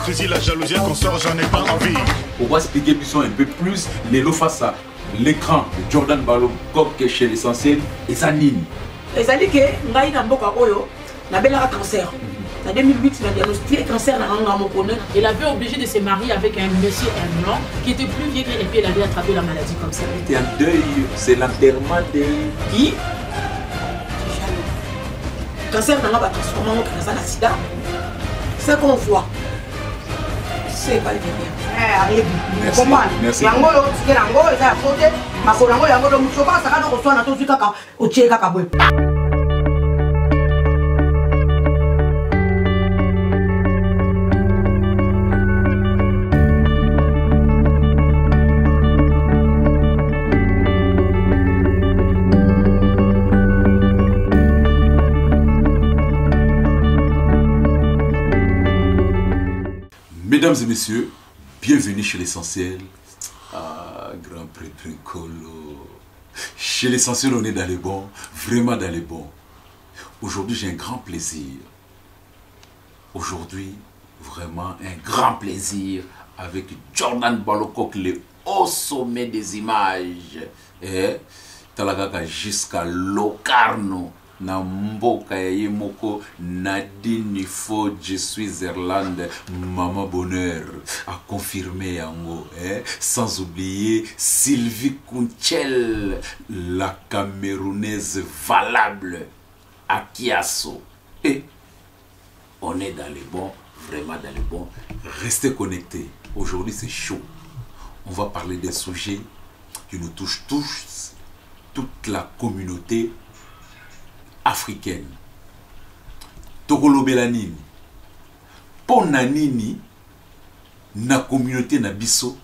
l'hypocrisie, la jalousie qu'on sort, j'en ai pas envie. On va expliquer un peu plus les lots face à l'écran de Jordan Balokok chez l'essentiel et sa nini. Et ça dit que ngai na mboka oyo na bela cancer. En 2008, il a diagnostiqué cancer dans mon connaît. Il avait obligé de se marier avec un monsieur blanc qui était plus vieux et puis il avait attrapé la maladie comme ça. Il était en deuil, c'est l'enterrement de qui? Cancer n'a pas transformé en cancer à sida. Ce qu'on voit, c'est pas le bien. Merci. Merci. Mesdames et messieurs, bienvenue chez l'essentiel. Ah, grand prêtre Colo. Chez l'essentiel, on est dans les bons, vraiment dans les bons. Aujourd'hui, j'ai un grand plaisir. Aujourd'hui, vraiment un grand plaisir avec Jordan Balokok, le haut sommet des images. Et Talagaka jusqu'à Locarno. Na mboka ya yemoko Nadine Fo, je suis Irlande, Maman Bonheur a confirmé yango, sans oublier Sylvie Kunchel, la Camerounaise valable à Kiasso. Et on est dans les bons, vraiment dans les bons. Restez connectés. Aujourd'hui c'est chaud. On va parler des sujets qui nous touchent tous, toute la communauté africaine. Tokolo Belanini. Pour nanini, na communauté na biso,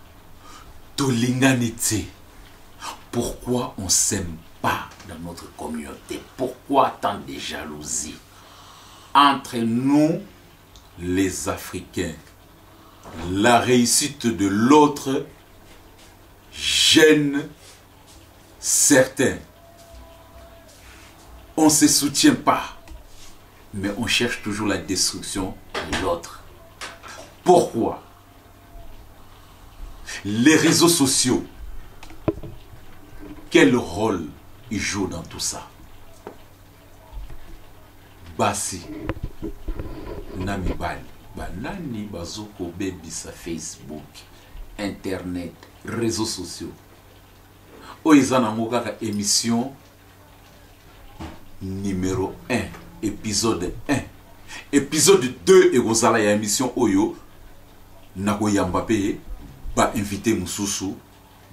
tolinganité. Pourquoi on s'aime pas dans notre communauté? Pourquoi tant de jalousie entre nous, les Africains? La réussite de l'autre gêne certains. On ne se soutient pas, mais on cherche toujours la destruction de l'autre. Pourquoi? Les réseaux sociaux, quel rôle ils jouent dans tout ça? Basi, Namibali, Banani Bazoko Baby sa Facebook, Internet, réseaux sociaux. Oizana Mokaka émission numéro 1, épisode 1. Épisode 2 et vous allez à émission Oyo. Nagoya Mbappé va inviter Moussoussou,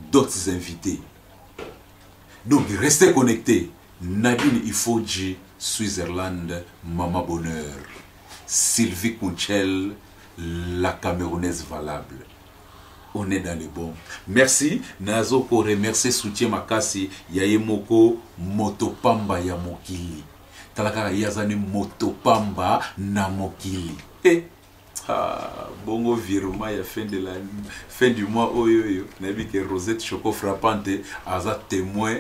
d'autres invités. Donc restez connectés. Nadine Ifoji, Switzerland, Maman Bonheur. Sylvie Kunchel, la Camerounaise valable. On est dans les bons. Merci. Nazo pour remercier soutien makasi Yayemoko Motopamba ya Mokili. Talaka yazani Motopamba na Mokili. Bongo virement ya fin du mois oyoyo. Nabi que Rosette Choco frappante aza témoin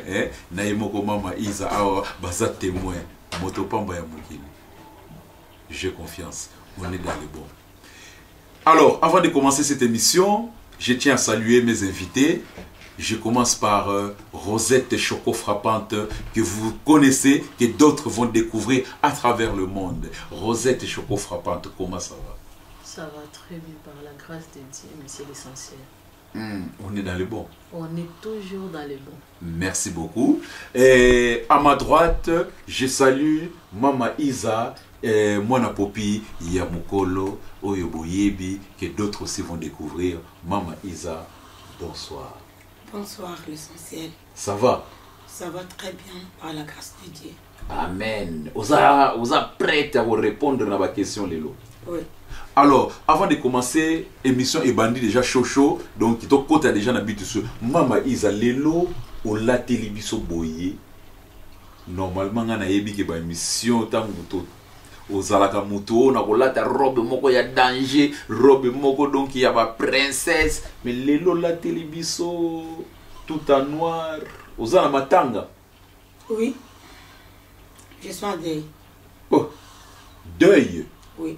Nayemoko mama Isa awa baza témoin Motopamba ya Mokili. J'ai confiance. On est dans les bons. Alors, avant de commencer cette émission, je tiens à saluer mes invités. Je commence par Rosette Choco Frappante, que vous connaissez, que d'autres vont découvrir à travers le monde. Rosette Choco Frappante, comment ça va? Ça va très bien par la grâce de Dieu, mais c'est l'essentiel. On est dans les bons. On est toujours dans les bons. Merci beaucoup. Et à ma droite, je salue Mama Isa, Mwana Popi, Yamukolo, Oyoboyebi, que d'autres aussi vont découvrir. Mama Isa, bonsoir. Bonsoir, l'essentiel. Ça va? Ça va très bien par la grâce de Dieu. Amen. Vous êtes prêts à vous répondre à ma question, Lélo? Oui. Alors, avant de commencer, émission est bandit déjà chaud, donc ton côté a déjà habité sur Mama Isa Lélo, ou la télévision boye. Normalement, on a émission que émission tant ozalaka muto na kolata robe moko ya danger, robe moko donc il y a ba princesse, mais lelo la télévision tout en noir, ozala matanga. Oui. Je suis en deuil. Oh. Deuil. Oui.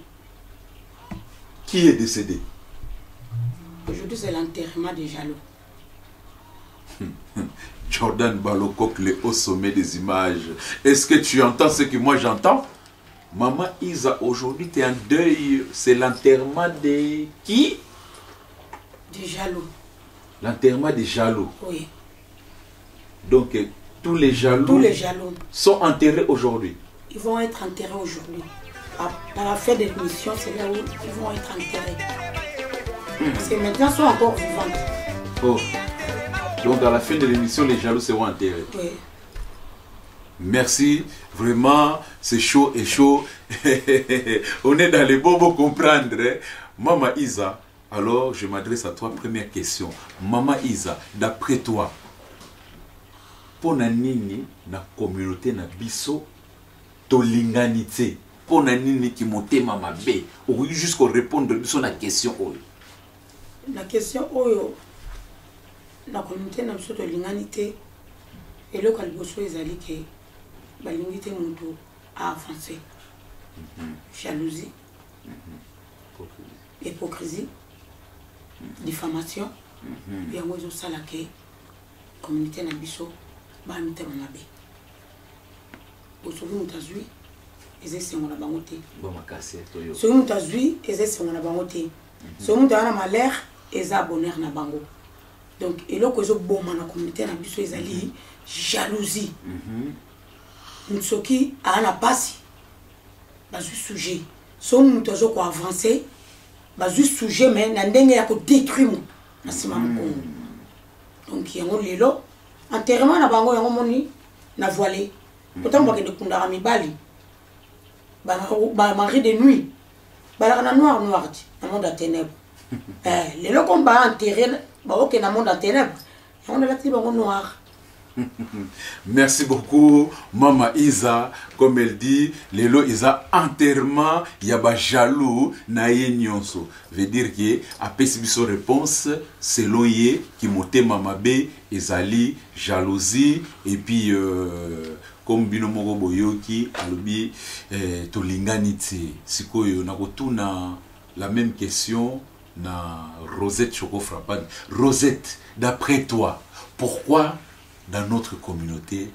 Qui est décédé? Aujourd'hui, c'est l'enterrement des jaloux. Jordan Balokok, le haut sommet des images. Est-ce que tu entends ce que moi j'entends? Maman Isa, aujourd'hui tu es en deuil. C'est l'enterrement de qui? Des jaloux. L'enterrement des jaloux. Oui. Donc tous les jaloux sont enterrés aujourd'hui. Ils vont être enterrés aujourd'hui. À la fin de l'émission, c'est là où ils vont être enterrés. Parce que maintenant, ils sont encore vivants. Oh. Donc à la fin de l'émission, les jaloux seront enterrés. Oui. Merci, vraiment, c'est chaud et chaud. On est dans les bobos comprendre. Hein? Maman Isa, alors je m'adresse à toi, première question. Maman Isa, d'après toi, pour nini na communauté na biso, tolinganité, pour nini qui monte mama B, ou jusqu'au répondre sur la question. La question, la communauté na biso tolinganité, et le calboso ezali que balingité mutu a avancé. Jalousie, hypocrisie, diffamation, et on a ça la communauté na biso ba mitema mabe. Osoki mutu azwi eza esengo na bango te. Soki mutu azwi eza esengo na bango te. Soki mutu aza na malheur eza bonheur na bango. Donc eloko ezoboma na communauté na biso ezali jalousie. Mutu soki aza na pasi bazwi sujet. Soki mutu azoko avancer bazwi sujet mais na ndenge ya kodétruire mu na nsima mokongo. Donc yango lelo enterrement na bango yango moni na voilé. Pourtant bakende kundaka mibali ba mari de nuit balaka na noir na monde à ténèbres. Lelo comme ba enterré ba ok na monde à ténèbres yango lati bango noir. Merci beaucoup, Maman Isa. Comme elle dit, Lelo Isa enterrement, yaba jaloux, naye nyonso. Veut dire que, après cette réponse, selon ye, qui monte Mama B, ezali, jalousie, et puis, comme Binomoro Boyoki, alobi, tolinganiti. Sikoyo, na la même question, na Rosette Choco Frappane. Rosette, d'après toi, pourquoi dans notre communauté,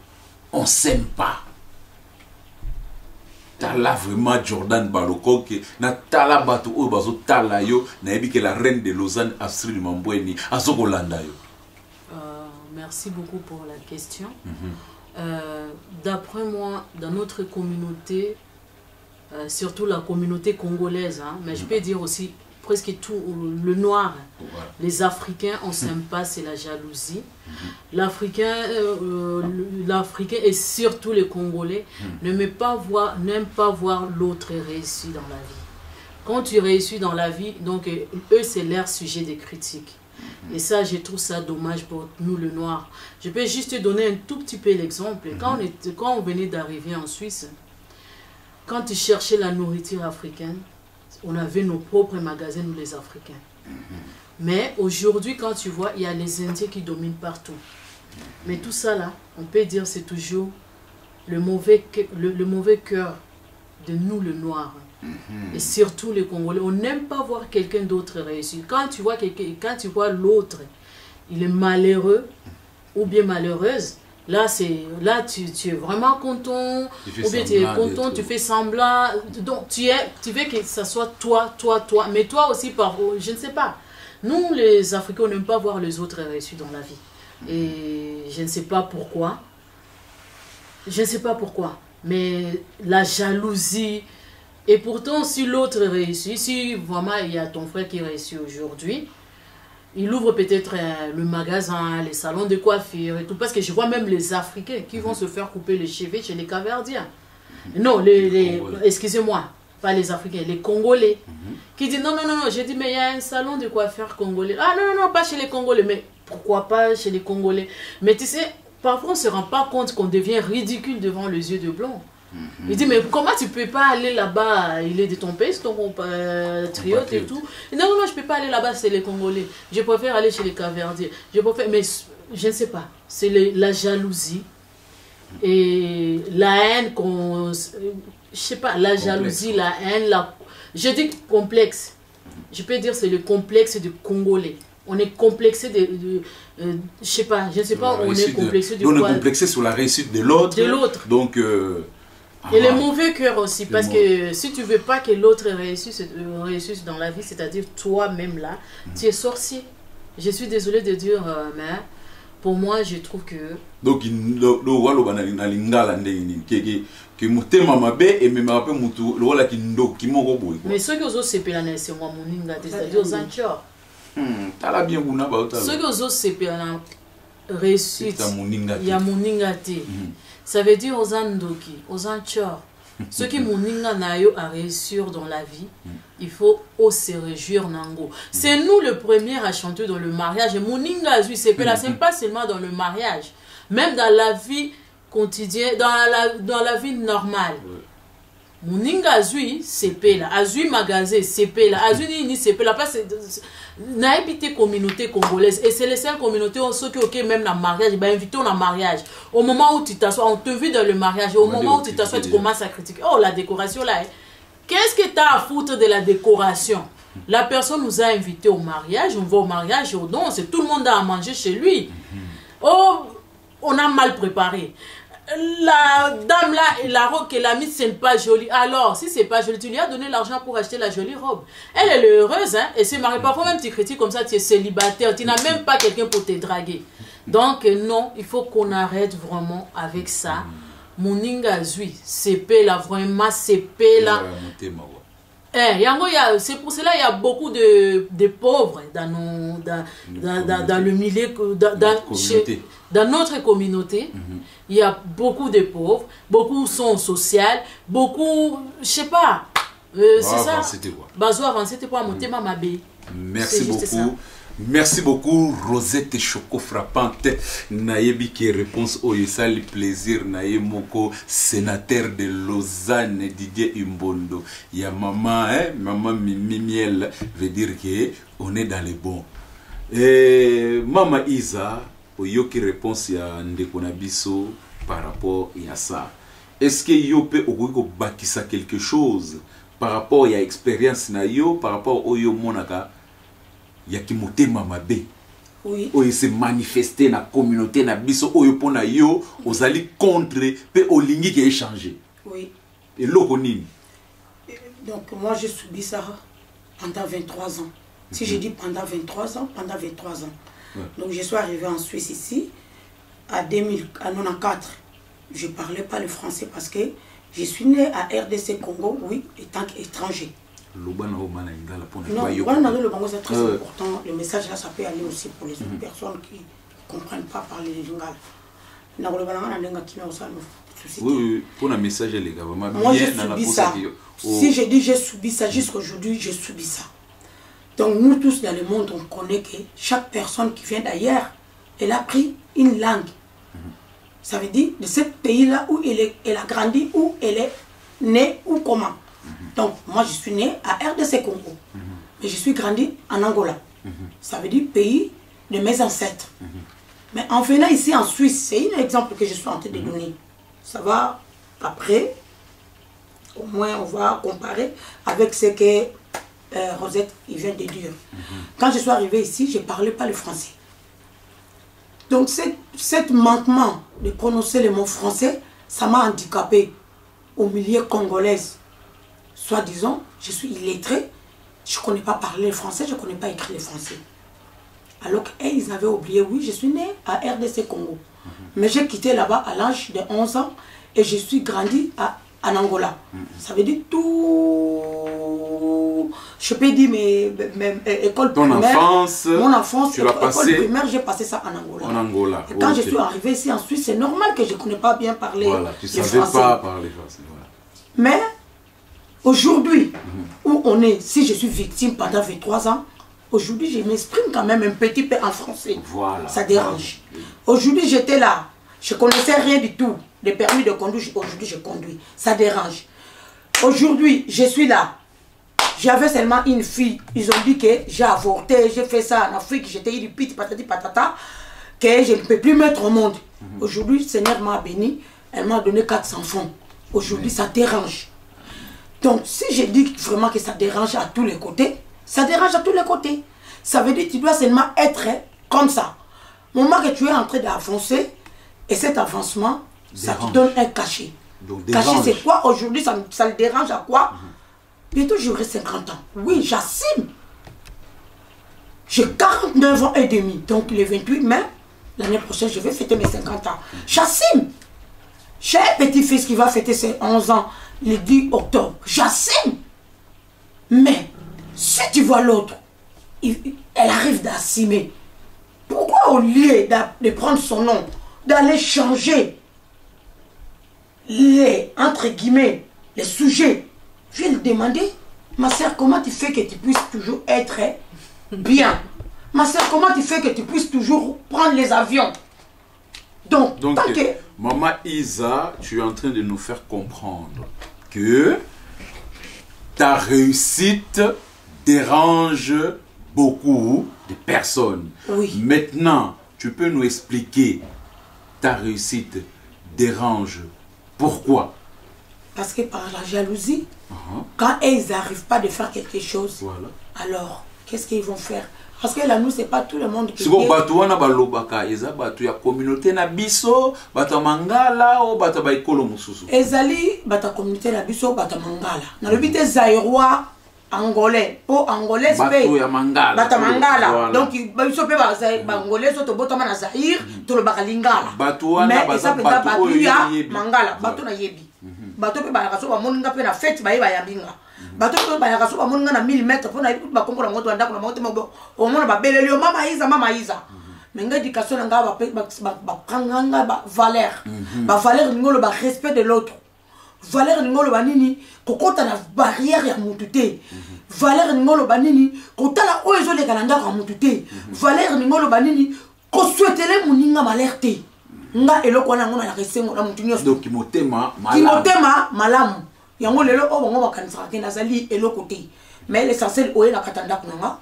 on ne s'aime pas? Tala vraiment Jordan Balokok, na tala batu o bazo tala yo, na ebi que la reine de Lausanne, Astrid Mambweni, azokolanda yo. Merci beaucoup pour la question. D'après moi, dans notre communauté, surtout la communauté congolaise, hein, mais je peux dire aussi presque tout le noir, les Africains, on ne s'aime pas, c'est la jalousie. L'Africain et surtout les Congolais n'aiment pas voir l'autre réussir dans la vie. Quand tu réussis dans la vie, donc eux c'est leur sujet de critique. Et ça, je trouve ça dommage pour nous le noir. Je peux juste te donner un tout petit peu l'exemple. Quand on venait d'arriver en Suisse, quand tu cherchais la nourriture africaine, on avait nos propres magasins, nous les Africains. Mais aujourd'hui, quand tu vois, il y a les Indiens qui dominent partout. Mais tout ça là, on peut dire c'est toujours le mauvais cœur de nous, le noir. Et surtout les Congolais. On n'aime pas voir quelqu'un d'autre réussir. Quand tu vois l'autre, il est malheureux ou bien malheureuse, là, tu es vraiment content, ou bien tu es content, tu fais semblant. Donc, tu veux que ce soit toi. Mais toi aussi, je ne sais pas. Nous, les Africains, on n'aime pas voir les autres réussir dans la vie. Et je ne sais pas pourquoi. Je ne sais pas pourquoi. Mais la jalousie. Et pourtant, si l'autre réussit, si vraiment il y a ton frère qui réussit aujourd'hui, il ouvre peut-être le magasin, les salons de coiffure et tout. Parce que je vois même les Africains qui vont se faire couper les cheveux chez les Caverdiens. Non, excusez-moi, pas les Africains, les Congolais. Qui disent non, j'ai dit mais il y a un salon de coiffure congolais. Ah non, pas chez les Congolais. Mais pourquoi pas chez les Congolais? Mais tu sais, parfois on ne se rend pas compte qu'on devient ridicule devant les yeux de blanc. Il dit mais comment tu peux pas aller là-bas? Il est de ton pays, c'est ton triote et tout. Non, je peux pas aller là-bas, c'est les Congolais. Je préfère aller chez les Caverdiens. Mais je ne sais pas. C'est la jalousie et la haine je sais pas, la jalousie, la haine, je dis complexe. je peux dire c'est le complexe du Congolais. On est complexé je ne sais pas on est complexé de quoi. On est complexé sur la réussite de l'autre. Donc... et les mauvais cœurs aussi, parce que si tu veux pas que l'autre réussisse dans la vie, c'est-à-dire toi-même là, tu es sorcier. Je suis désolée de dire, mais pour moi, je trouve que... Donc, mais ceux qui osent séparer, c'est moi, mon inga, c'est-à-dire aux antiors. Ceux qui osent séparer, réussite, il y a mon inga. Ça veut dire aux andoki, aux antiors. Ceux qui moninga nayo à réussir dans la vie, il faut se réjouir nango. C'est nous le premier à chanter dans le mariage. Moninga zui c'est pas seulement dans le mariage, même dans la vie quotidienne, dans la vie normale. Moninga zui c'est là, azui magasin c'est là, azui ni c'est là parce n'a habité communauté congolaise et c'est les seules communautés ceux qui ok même dans le mariage bah invité au mariage au moment où tu t'assois on te vit dans le mariage au moment où tu t'assois tu commences à critiquer oh la décoration là qu'est-ce que tu as à foutre de la décoration? La personne nous a invités au mariage, on va au mariage au don, c'est tout le monde a à manger chez lui. Oh on a mal préparé. La dame là, la robe qu'elle a mise, ce n'est pas joli. Alors, si c'est pas joli, tu lui as donné l'argent pour acheter la jolie robe. Elle est heureuse, hein, et se marie. Parfois même tu critiques comme ça, tu es célibataire, tu n'as même pas quelqu'un pour te draguer. Donc non, il faut qu'on arrête vraiment avec ça. Moninga zui, c'est là, vraiment c'est là. C'est pour cela qu'il y a beaucoup de pauvres dans le milieu, dans notre communauté. Il y a beaucoup de pauvres, beaucoup sont sociales, beaucoup, je sais pas, c'est ça. Merci beaucoup. Merci beaucoup, Rosette Choco Frappante. Nayebi qui réponse au le plaisir. Nayemoko, sénateur de Lausanne, Didier Imbondo. Il y a maman, maman Mimi Miel, veut dire qu'on est dans les bons. Et maman Isa, au qui réponse ya Ndekonabiso par rapport à ça. Est-ce que yo peut bâtir quelque chose par rapport à l'expérience na yo, par rapport au yo monaka? Il y a qui motema mabe. Oui. Oyo se manifester na communauté na biso oyo pona yo ozali contre pe olingi qui échanger. Oui. Et loko nini? Donc moi j'ai subi ça pendant 23 ans. Si je dis pendant 23 ans, pendant 23 ans. Ouais. Donc je suis arrivé en Suisse ici à 1994. Je parlais pas le français parce que je suis né à RDC Congo, oui, étant étranger. Non, le Bango c'est très important. Le message là, ça peut aller aussi pour les autres personnes qui ne comprennent pas parler le lingala. Oui, pour un message, les gars, moi j'ai subi ça. Si je dis j'ai subi ça, jusqu'aujourd'hui, j'ai subi ça. Donc nous tous dans le monde, on connaît que chaque personne qui vient d'ailleurs, elle a pris une langue. Ça veut dire de ce pays-là où elle a grandi, où elle est née, ou comment. Donc, moi, je suis né à RDC Congo. Mais je suis grandi en Angola. Ça veut dire pays de mes ancêtres. Mais en venant ici en Suisse, c'est un exemple que je suis en train de donner. Ça va, après, au moins, on va comparer avec ce que Rosette il vient de dire. Quand je suis arrivé ici, je ne parlais pas le français. Donc, cet manquement de prononcer le mot français, ça m'a handicapé au milieu congolais. Soit disant, je suis illettré, je ne connais pas parler le français, je ne connais pas écrire le français. Alors qu'ils avaient oublié, oui, je suis né à RDC Congo. Mais j'ai quitté là-bas à l'âge de 11 ans et je suis grandi en Angola. Ça veut dire tout... Je peux dire mes écoles primaires. Mon enfance, école primaire, j'ai passé ça en Angola. Et quand je suis arrivé ici en Suisse, c'est normal que je ne connais pas bien parler le français. Tu ne savais pas parler français. Voilà. Mais... aujourd'hui, où on est, si je suis victime pendant 23 ans, aujourd'hui, je m'exprime quand même un petit peu en français. Voilà. Ça dérange. Aujourd'hui, j'étais là. Je ne connaissais rien du tout. Le permis de conduire, aujourd'hui, je conduis. Ça dérange. Aujourd'hui, je suis là. J'avais seulement une fille. Ils ont dit que j'ai avorté, j'ai fait ça en Afrique, j'étais irripite, patati patata, que je ne peux plus mettre au monde. Aujourd'hui, le Seigneur m'a béni. Elle m'a donné 4 enfants. Aujourd'hui, ça dérange. Donc, si je dis vraiment que ça dérange à tous les côtés, Ça dérange à tous les côtés. Ça veut dire que tu dois seulement être comme ça. Au moment que tu es en train d'avancer, et cet avancement, ça te donne un cachet. Donc, cachet, c'est quoi aujourd'hui? Ça le dérange à quoi? Bientôt, j'aurai 50 ans. Oui, j'assume. J'ai 49 ans et demi. Donc, le 28 mai, l'année prochaine, je vais fêter mes 50 ans. J'assume. J'ai un petit-fils qui va fêter ses 11 ans le 10 octobre. J'assume. Mais, si tu vois l'autre, elle arrive d'assumer. Pourquoi au lieu de prendre son nom, d'aller changer les, entre guillemets, les sujets, je vais lui demander, ma soeur, comment tu fais que tu puisses toujours être bien? Ma soeur, comment tu fais que tu puisses toujours prendre les avions? Donc tant que... Maman Isa, tu es en train de nous faire comprendre que ta réussite dérange beaucoup de personnes. Oui. Maintenant, tu peux nous expliquer ta réussite dérange pourquoi? Parce que par la jalousie, quand ils n'arrivent pas de faire quelque chose, voilà. Alors qu'est-ce qu'ils vont faire? Parce que là, nous, c'est pas tout le monde qui... Si vous avez balobaka, il y a communauté na biso, bata mangala ou bata baikolo mususu. Ezali bata communauté na biso bata mangala. Na le bité zaïrois angolais, po angolais bato ya mangala. Bata mangala. Donc biso pe ba angolais so to botama na Zaïre, to le bakalingala. Mais ça peut pas batu ya mangala, bato na yebi. Bato pe ba kaso ba moninga pe na fête ba yeba yambinga. Bato pe ba kaso ba moninga na 1000 mètres po na ipu ba kombo na moto ndako na moto mo o mona ba beleli o mama Isa. Mais l'éducation nga ba pranganga ba valeur. Ba valeur ngolo ba respect de l'autre. Valeur ngolo ba nini kokota na barrière ya mutu te. Valeur ngolo ba nini kotala o ezo le kananda ka mutu te. Valeur ngolo ba nini ko souhaitele muninga malheur te. Nga eloko na ngona na resengo na mutu nyos. Donc kimotema malamu. Yango lelo o bongo bakanisa ke nazali eloko te. Mais l'essentiel o na katanda kunanga.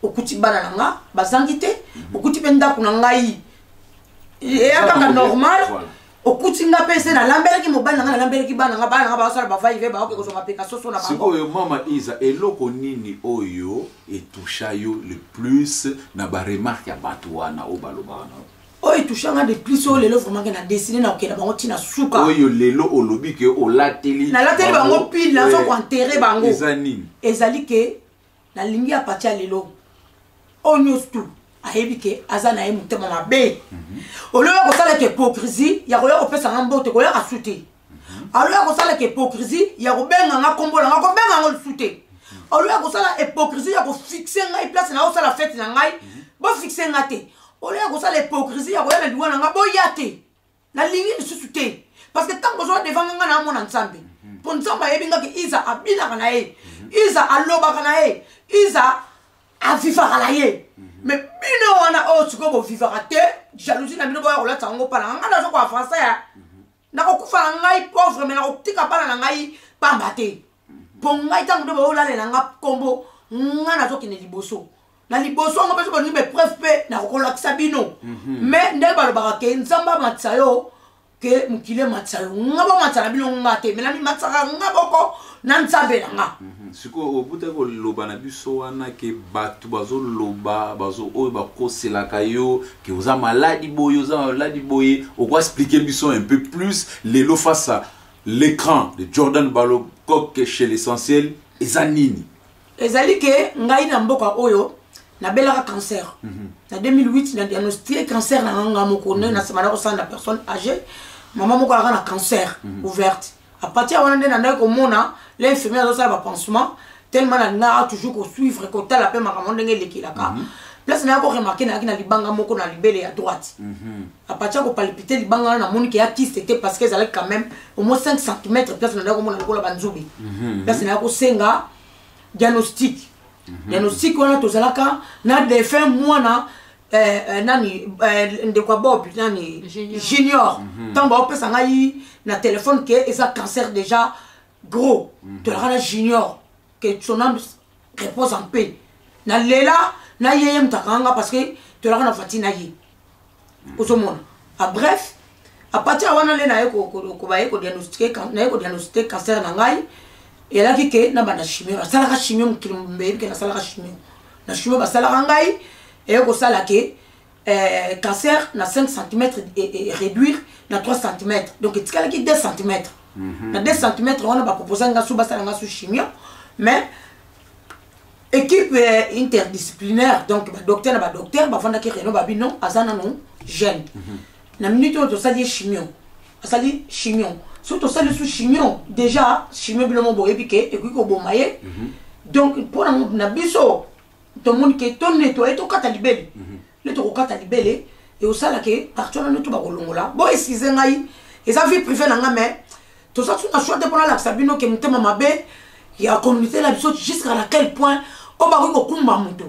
Okuti bana nanga bazangi te. Okuti penda kunanga yi. Et aka normal. Okuti nga pese na lambele ki mobana nga na lambele ki bana nga bana nga ba sala ba va ive ba ko so mapeka soso na bango. Siko mama Isa eloko nini oyo etoucha yo le plus na ba remarque ya batu wana o baloba wana. Oyo touchanga de plus o lelo vraiment que na dessiner na okela bango tina suka. Oyo lelo olobi ke o lateli. Na lateli bango pile na so ko enterrer bango. Ezani. Ezali ke na lingi ya patia lelo. Onyos tout. Ayebi ke azana ye mutema mabe. Oloyo ko sala ke hypocrisie ya koyo opesa ngambote koyo asute. Oloyo ko sala ke hypocrisie ya ko benga nga kombo nga ko benga ngo sute. Oloyo ko sala hypocrisie ya ko fixer ngai place na o sala fête na ngai bo fixer ngate. Oloyo ko sala hypocrisie ya koyo na liwa nga bo yate. Na lingi sute. Parce que tant que je devant nga na mona nsambe. Pour nsambe yebi nga ke Isa abina kana ye. Isa aloba kana ye. Isa a vivre la ye. Mais bino wana o tsiko bo vivre te jalousie na bino boya kolata ngo pala nga na zo kwa français ya na ko kufa ngai pauvre mais na ko tika pala na ngai pamba te bon ngai tango do bo la le nga kombo nga na zo kine liboso na liboso ngo peso boni be preuve pe na ko kolakisa bino mais ndé ba lo ba ke nzamba matsayo ke mukile matsayo nga ba matsala bino nga te mais na mi matsaka nga boko na nzabe nga. Siko obuta ko loba na biso wana ke batu bazo loba bazo oyo bakosela kayo ke oza maladi boye o quoi expliquer biso un peu plus lelo face à l'écran de Jordan Balokok chez l'essentiel ezanini ezali ke ngai na mboka oyo na belaka cancer na 2008 na diagnostiqué cancer na nga moko na semana ko sanda personne âgée maman moko a na cancer ouverte. À partir de là, on a l'infirmière dans sa pansement tellement na toujours qu'on suivre qu'on t'a la paix ma maman d'engel qui la cas. Place na ko remarquer na kina libanga moko na libélé à droite. À partir qu'on palpiter libanga na moni qui a qui c'était parce qu'elles allaient quand même au moins 5 cm place na ko na ko la banzubi. Place na ko senga diagnostic. Diagnostic on a to zalaka na des fins mois na nani de quoi bob nani junior tant ba opesa ngai na téléphone que eza cancer déjà gros de la junior que son âme repose en paix na lela na yeyem takanga parce que de la na fatina yi osomona a bref a partir wana le na ko diagnostiquer cancer na ngai et là qui na bana chimio na sala chimio kilombe que na sala chimio na chimio ba sala ngai et ko sala ke cancer na 5 cm et réduire na 3 cm donc tikala ki 2 cm na 2 cm on va proposer nga sous sala nga sous chimio mais équipe interdisciplinaire donc ba docteur ba fanda ki reno ba bino azana non gène na minute to sali chimio asali chimio surtout ça le sous chimio déjà chimio bilemo boye piqué et puis ko bomaye donc pour na biso to monde que ton nettoyer to kata libele le to kata libele et au sala ke partout na to ba kolongola bo esize ngai et ça vie privée na nga mais to ça tu na choix de pour la sabino ke mutema mabe ya communauté la biso jusqu'à quel point o ba ko kumba mutu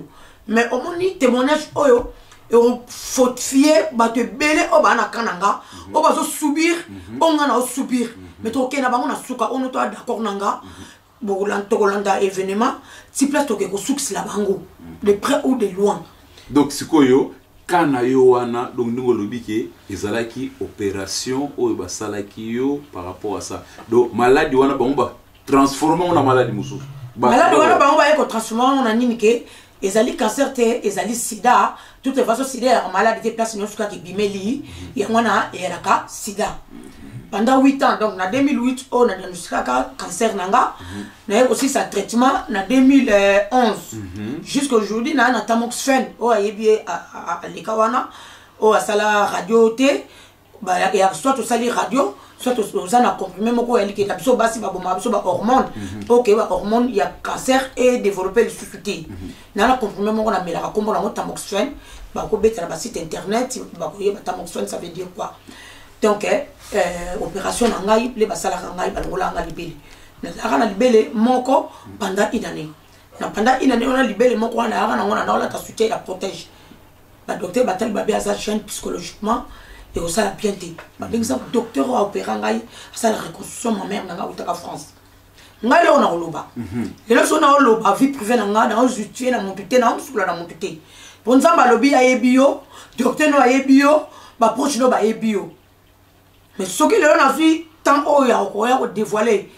mais au moni témoignage oyo et on faut fier ba te belé o ba na kananga o ba so subir o nga na subir mais to ke na bango na suka on to d'accord nanga bo landa événement si place to ke ko suksi la bango de près ou de loin donc sikoyo kana yo wana donc ndingo lobiki ezalaki opération o ba salaki yo par rapport à ça donc maladie wana bango ba transformer on a maladie mususu maladie wana bango ba ko transformer on a nini ke ezali cancer te ezali sida toute façon sida la maladie de place no suka ki bimeli ya wana eraka sida pendant 8 ans donc en 2008 on a diagnostiqué cancer nanga na aussi sa traitement en 2011 jusqu'à aujourd'hui na tamoxifen o ayebi à likawana o asala radio te ba ya soit to sali radio soit to na comprimé moko ya likita biso basi ba boma biso ba hormone OK ba hormone ya cancer et développer le sucité na comprimé moko na melaka kombo na tamoxifen ba ko betela ba site internet ba ko yeba tamoxifen ça veut dire quoi donc opération ngai le basala ngai bangola ngai libele na libele moko pendant une année on a libele moko na on a ta soutien la protège ba docteur batal ba bien ça chaîne psychologiquement et ça la bien dit par exemple docteur a opéré ngai ça la reconstruction ma mère nanga utaka France ngai le on a loba et là on a loba vie privée nanga na justifier na montuté na on na montuté pour nzamba lobi ya ebio docteur no ya ebio ba proche no ba ebio mais ce que l'on a vu tant haut ya ko dévoiler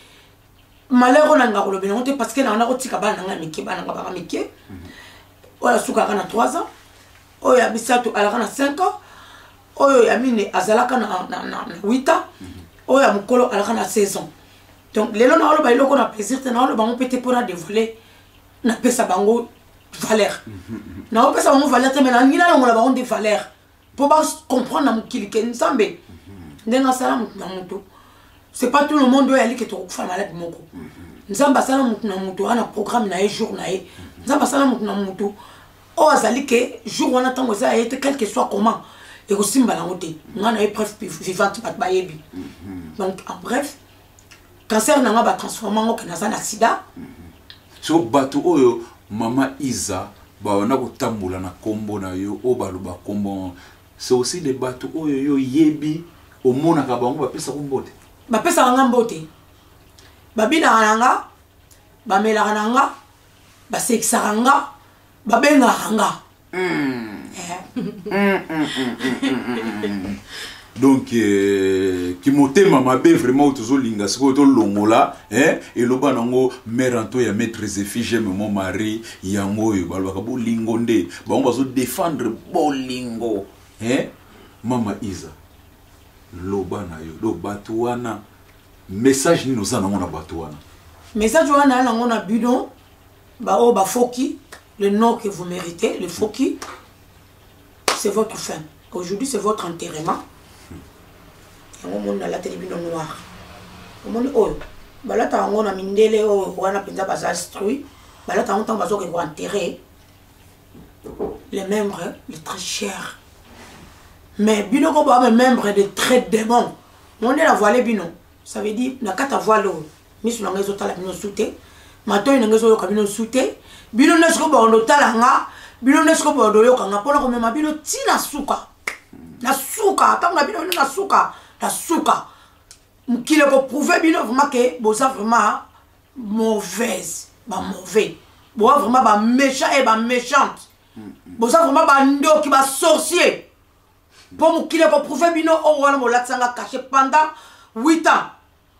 malheur on a ngakolo benonte parce que na on a otika bana nga miki bana nga ba miki oya suka kana 3 ans oya bisato ala kana 5 ans oya mine azalaka na 8 ans oya mukolo ala kana 16 ans donc les lona olo ba iloko na plaisir te na olo ba on peut pour dévoiler na pesa bango valeur na on pesa bango valeur te mais na ngina longola ba on des valeurs pour pas comprendre na mukili ke nsambe ndenga sala mutu na mutu c'est pas tout le monde doit aller que tu fa malade moko nzamba sala mutu na mutu ana programme na jour na e nzamba sala mutu na mutu o azali ke jour wana tango za été quel que soit comment et ko simba la ngote ngana e preuve vivante bat bayebi donc en bref cancer na nga ba transformer ngo ke na sana sida so batu oyo mama Isa ba wana ko tambula na kombo na yo o baluba kombo c'est aussi des batu oyo yo yebi au mona ka bango ba pesa ko mbote ba pesa nga mbote ba bina nga ba mela nga ba sexa nga ba benga nga donc qui motema mabe vraiment toujours linga siko to longola et loba nango meranto ya maître Zéphie j'aime mon mari yango yo balwa bo lingo nde bango bazo défendre bolingo mama Isa loba na yo do batu wana message ni noza nango na batu wana message wana nango na bidon ba o ba foki le nom que vous méritez le foki c'est votre fin aujourd'hui c'est votre enterrement yango mona la télévision noire moni oyo balata yango na mindele oyo wana penza baza instruit balata yango tango bazoke ko enterrer les membres les très chers. Mais bino ko ba membre de très démon. On est la voilé bino. Ça veut dire na kata voile misu na ngezo tala bino souté. Mato ina ngezo yo kabino souté. Bino nesko ba on tala nga, bino nesko ba do yo kanga pona ko mema bino tina suka. Na suka, tanga bino na suka, na suka. Mukile ko prouver bino vraiment que boza vraiment mauvaise, ba mauvais. Bo vraiment ba méchant et ba méchante. Boza vraiment ba ndo ki ba sorcier. Pour me qu'il ait prouvé bino au wana molatanga caché pendant 8 ans.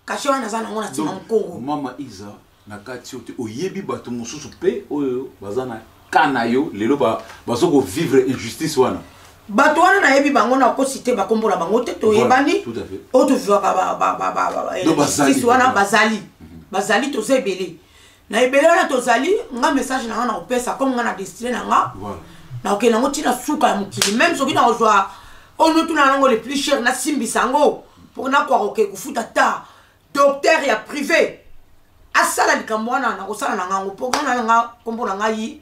Caché wana zana ngona tima Congo. Mama Isa nakati ote oyebi bato mosusu pe oyo bazana kana yo lelo bazoko vivre injustice wana bato wana nayebi bango na ko citer bakombola bango te toyebani oto vivaka injustice wana bazali tozebele na ebele wana tozali nga message na nga na opesa comme nga na destiné na nga na okena ngo tina suka ya mokili même soki na ozwa ono tuna nango le plus cher na simbisa ngo pour na kwa oke kufuta ta docteur ya privé asala likambo wana na kosala na ngango po kana nga kombo na ngai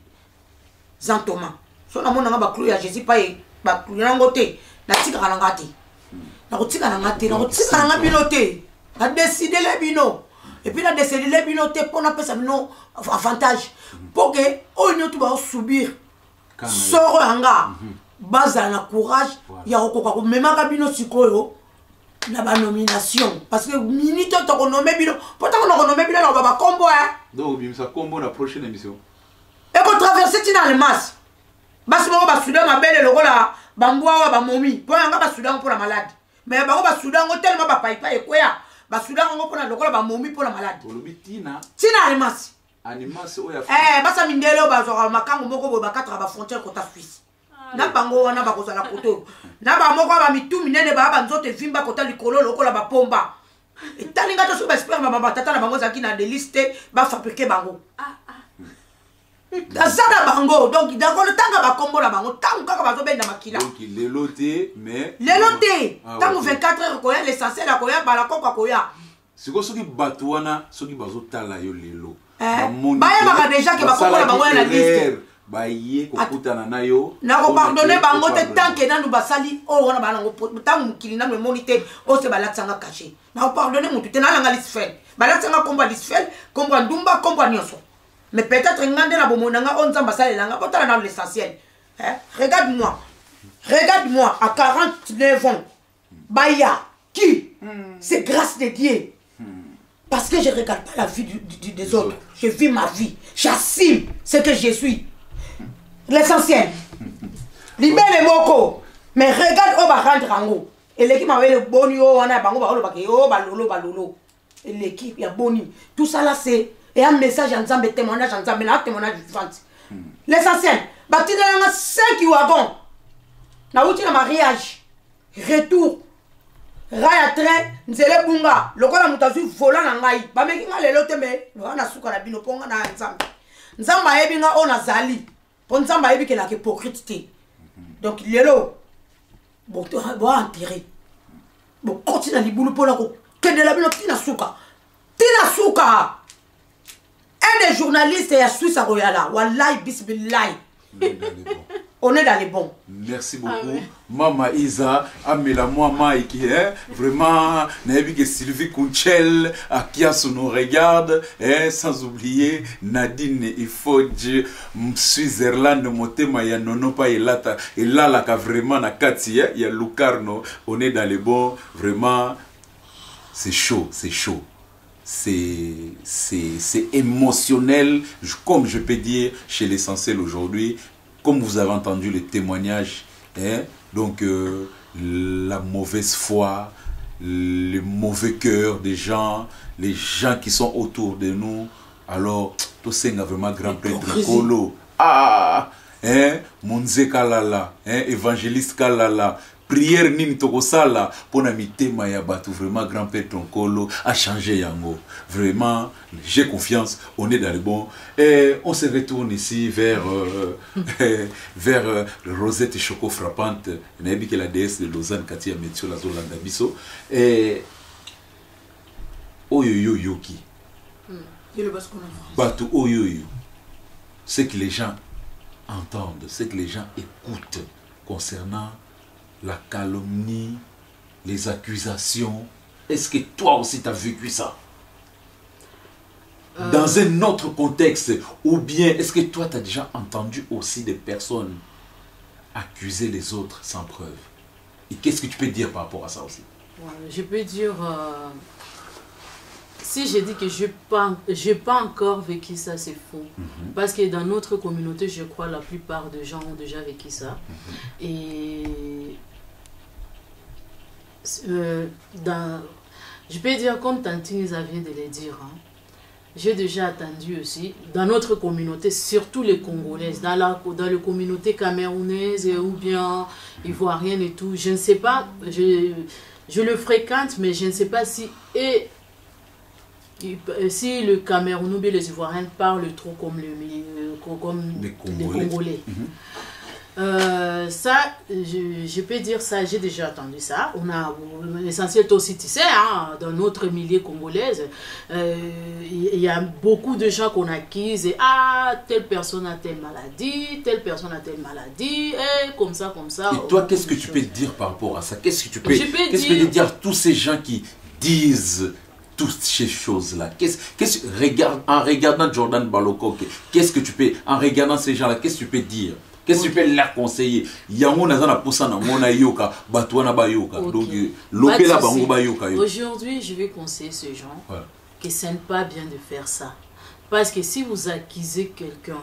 Jean Thomas so na mona nga ba clou ya Jésus pa e ba clou nango te na tika na ngate na kotika na ngate na kotika na ngabino te na décider le bino et puis na décider le bino te pour na pesa bino avantage pour que on ne tout ba subir soro anga baza na courage ya kokoka ko memaka bino sikoyo na ba nomination parce que minute to ko nommer bino pourtant on nommer bino na ba combo hein donc bimisa combo na prochaine émission et ko traverser tina le mas basi mo ba soudan mabele lokola bambwa wa ba momi po anga ba soudan pour la malade mais ba ba soudan ngo tellement ba paipa ekoya ba soudan ngo pour la lokola ba momi pour la malade olobi tina le mas animas oya basa mindelo ba zo makango moko bo ba katra ba frontière kota Suisse na bango wana ba kozala koto na ba moko ba mitu minene ba nzote vimba kota likolo lokola ba pomba etalinga to so ba espère ba tata na bango zaki na de liste ba fabriquer bango Azana bango donc d'accord le tanga ba kombo la bango tangu kaka bazo benda makila donc leloté mais leloté tangu 24 heures koya l'essentiel la koya bala koka koya siko soki bato wana soki bazo tala yo lelo baye baka déjà que ba kombo la bango na liste baye kokutana na yo na ko pardonner bango te tanke nanu basali o wana bana ngo tangu mukili na monité o se balatsanga caché na ko pardonner mutu te na langa lisfel balatsanga kombo lisfel kombo ndumba kombo nyonso. Mais peut-être ngande na bomonanga on nzamba salelanga botala na l'essentiel. Regarde-moi à 49 ans. Baya qui c'est grâce de Dieu. Parce que je regarde pas la vie des autres. Je vis ma vie. J'assume ce que je suis. L'essentiel. Libère moko. Mais regarde au rendre rango. Et l'équipe m'avait le boni o wana bango ba lo o balolo. Et l'équipe ya boni. Tout ça là c'est et un message en Zambie, témoignage en Zambie, un témoignage vivant. L'essentiel, bâti dans la 5 wagons. Na outil de mariage, retour, raya train, nzele bunga, lokola mutazu volant na ngai. Ba meki nga lelo tembe, wana suka na bino ponga na Nzambe. Nzamba yebi nga ona zali. Pon Nzamba yebi ke na hypocrite. Donc lelo, bon empiré. Bon continue li bulu pona ko kende la bino tina suka. Tina suka. Un des journalistes est à Suisse à Royala. Wallahi bismillah. On est dans les bons. Merci beaucoup. Mama Isa, Amela Moama qui est vraiment que Sylvie Kunchel, Akias nous regarde, sans oublier Nadine Ifodji, Switzerland, Motema, ya nono pa elata, et là la vraiment na Kati, il y a Lucarno, on est dans les bons, vraiment, c'est chaud, c'est chaud. C'est émotionnel, comme je peux dire, chez l'essentiel aujourd'hui. Comme vous avez entendu les témoignages, donc la mauvaise foi, le mauvais cœur des gens, les gens qui sont autour de nous. Alors, tout ça est vraiment grand prêtre Kolo. Monze Kalala, évangéliste Kalala. Prière nini tokosala pour na mitema ya batu vraiment grand-père Tonkolo a changé yango. Vraiment, j'ai confiance, on est dans le bon. Et on se retourne ici vers vers Rosette Choco frappante, nabi que la déesse de Lausanne Katia Metio la Zolanda biso et oyoyo yoki. Batu oyoyo. Ce que les gens entendent, ce que les gens écoutent concernant la calomnie, les accusations. Est-ce que toi aussi tu as vécu ça? Dans un autre contexte? Ou bien est-ce que toi tu as déjà entendu aussi des personnes accuser les autres sans preuve? Et qu'est-ce que tu peux dire par rapport à ça aussi? Je peux dire, si je dis que je n'ai pas encore vécu ça, c'est faux. Parce que dans notre communauté, je crois la plupart des gens ont déjà vécu ça. Et je peux dire, comme Tantine vient de le dire, j'ai déjà attendu aussi, dans notre communauté, surtout les Congolaises, dans la communauté camerounaise ou bien ivoirienne et tout, je ne sais pas, je le fréquente, mais je ne sais pas si le Cameroun ou bien les Ivoiriens parlent trop comme les Congolais. Ça, je peux dire ça, j'ai déjà entendu ça. On a l'essentiel aussi, tu sais, hein, dans notre milieu congolaise, il y a beaucoup de gens qu'on acquise et telle personne a telle maladie, et comme ça. Et toi, qu'est-ce que tu peux dire par rapport à ça? Qu'est-ce que tu peux dire à tous ces gens qui disent toutes ces choses-là? En regardant Jordan Baloko, qu'est-ce que tu peux, en regardant ces gens-là, qu'est-ce que tu peux dire? Qu'est-ce que tu peux leur conseiller? Aujourd'hui, je vais conseiller ces gens que ce n'est pas bien de faire ça. Parce que si vous accusez quelqu'un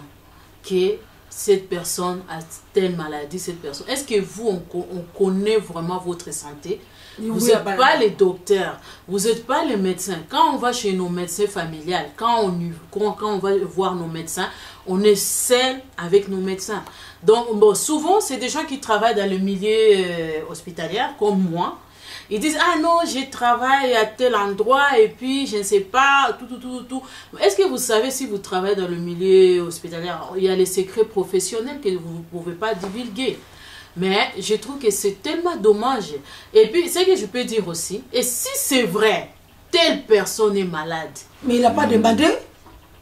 que cette personne a telle maladie, est-ce que vous, on connaît vraiment votre santé? Vous n'êtes pas les docteurs, vous n'êtes pas les médecins. Quand on va chez nos médecins familiales, quand on va voir nos médecins, on est seul avec nos médecins. Donc, souvent, c'est des gens qui travaillent dans le milieu hospitalier, comme moi. Ils disent, ah non, je travaille à tel endroit et puis je ne sais pas, tout. Est-ce que vous savez, si vous travaillez dans le milieu hospitalier, il y a les secrets professionnels que vous ne pouvez pas divulguer. Mais je trouve que c'est tellement dommage. Et puis, ce que je peux dire aussi, et si c'est vrai, telle personne est malade. Mais il n'a pas demandé.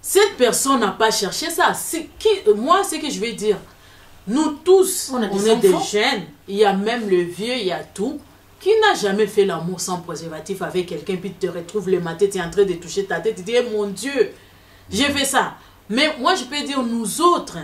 Cette personne n'a pas cherché ça. Moi, ce que je vais dire, nous tous, on est des jeunes, il y a même le vieux, il y a tout. Qui n'a jamais fait l'amour sans préservatif avec quelqu'un, puis tu te retrouves le matin, tu es en train de toucher ta tête, tu te dis, mon Dieu, j'ai fait ça. Mais moi, je peux dire, nous autres,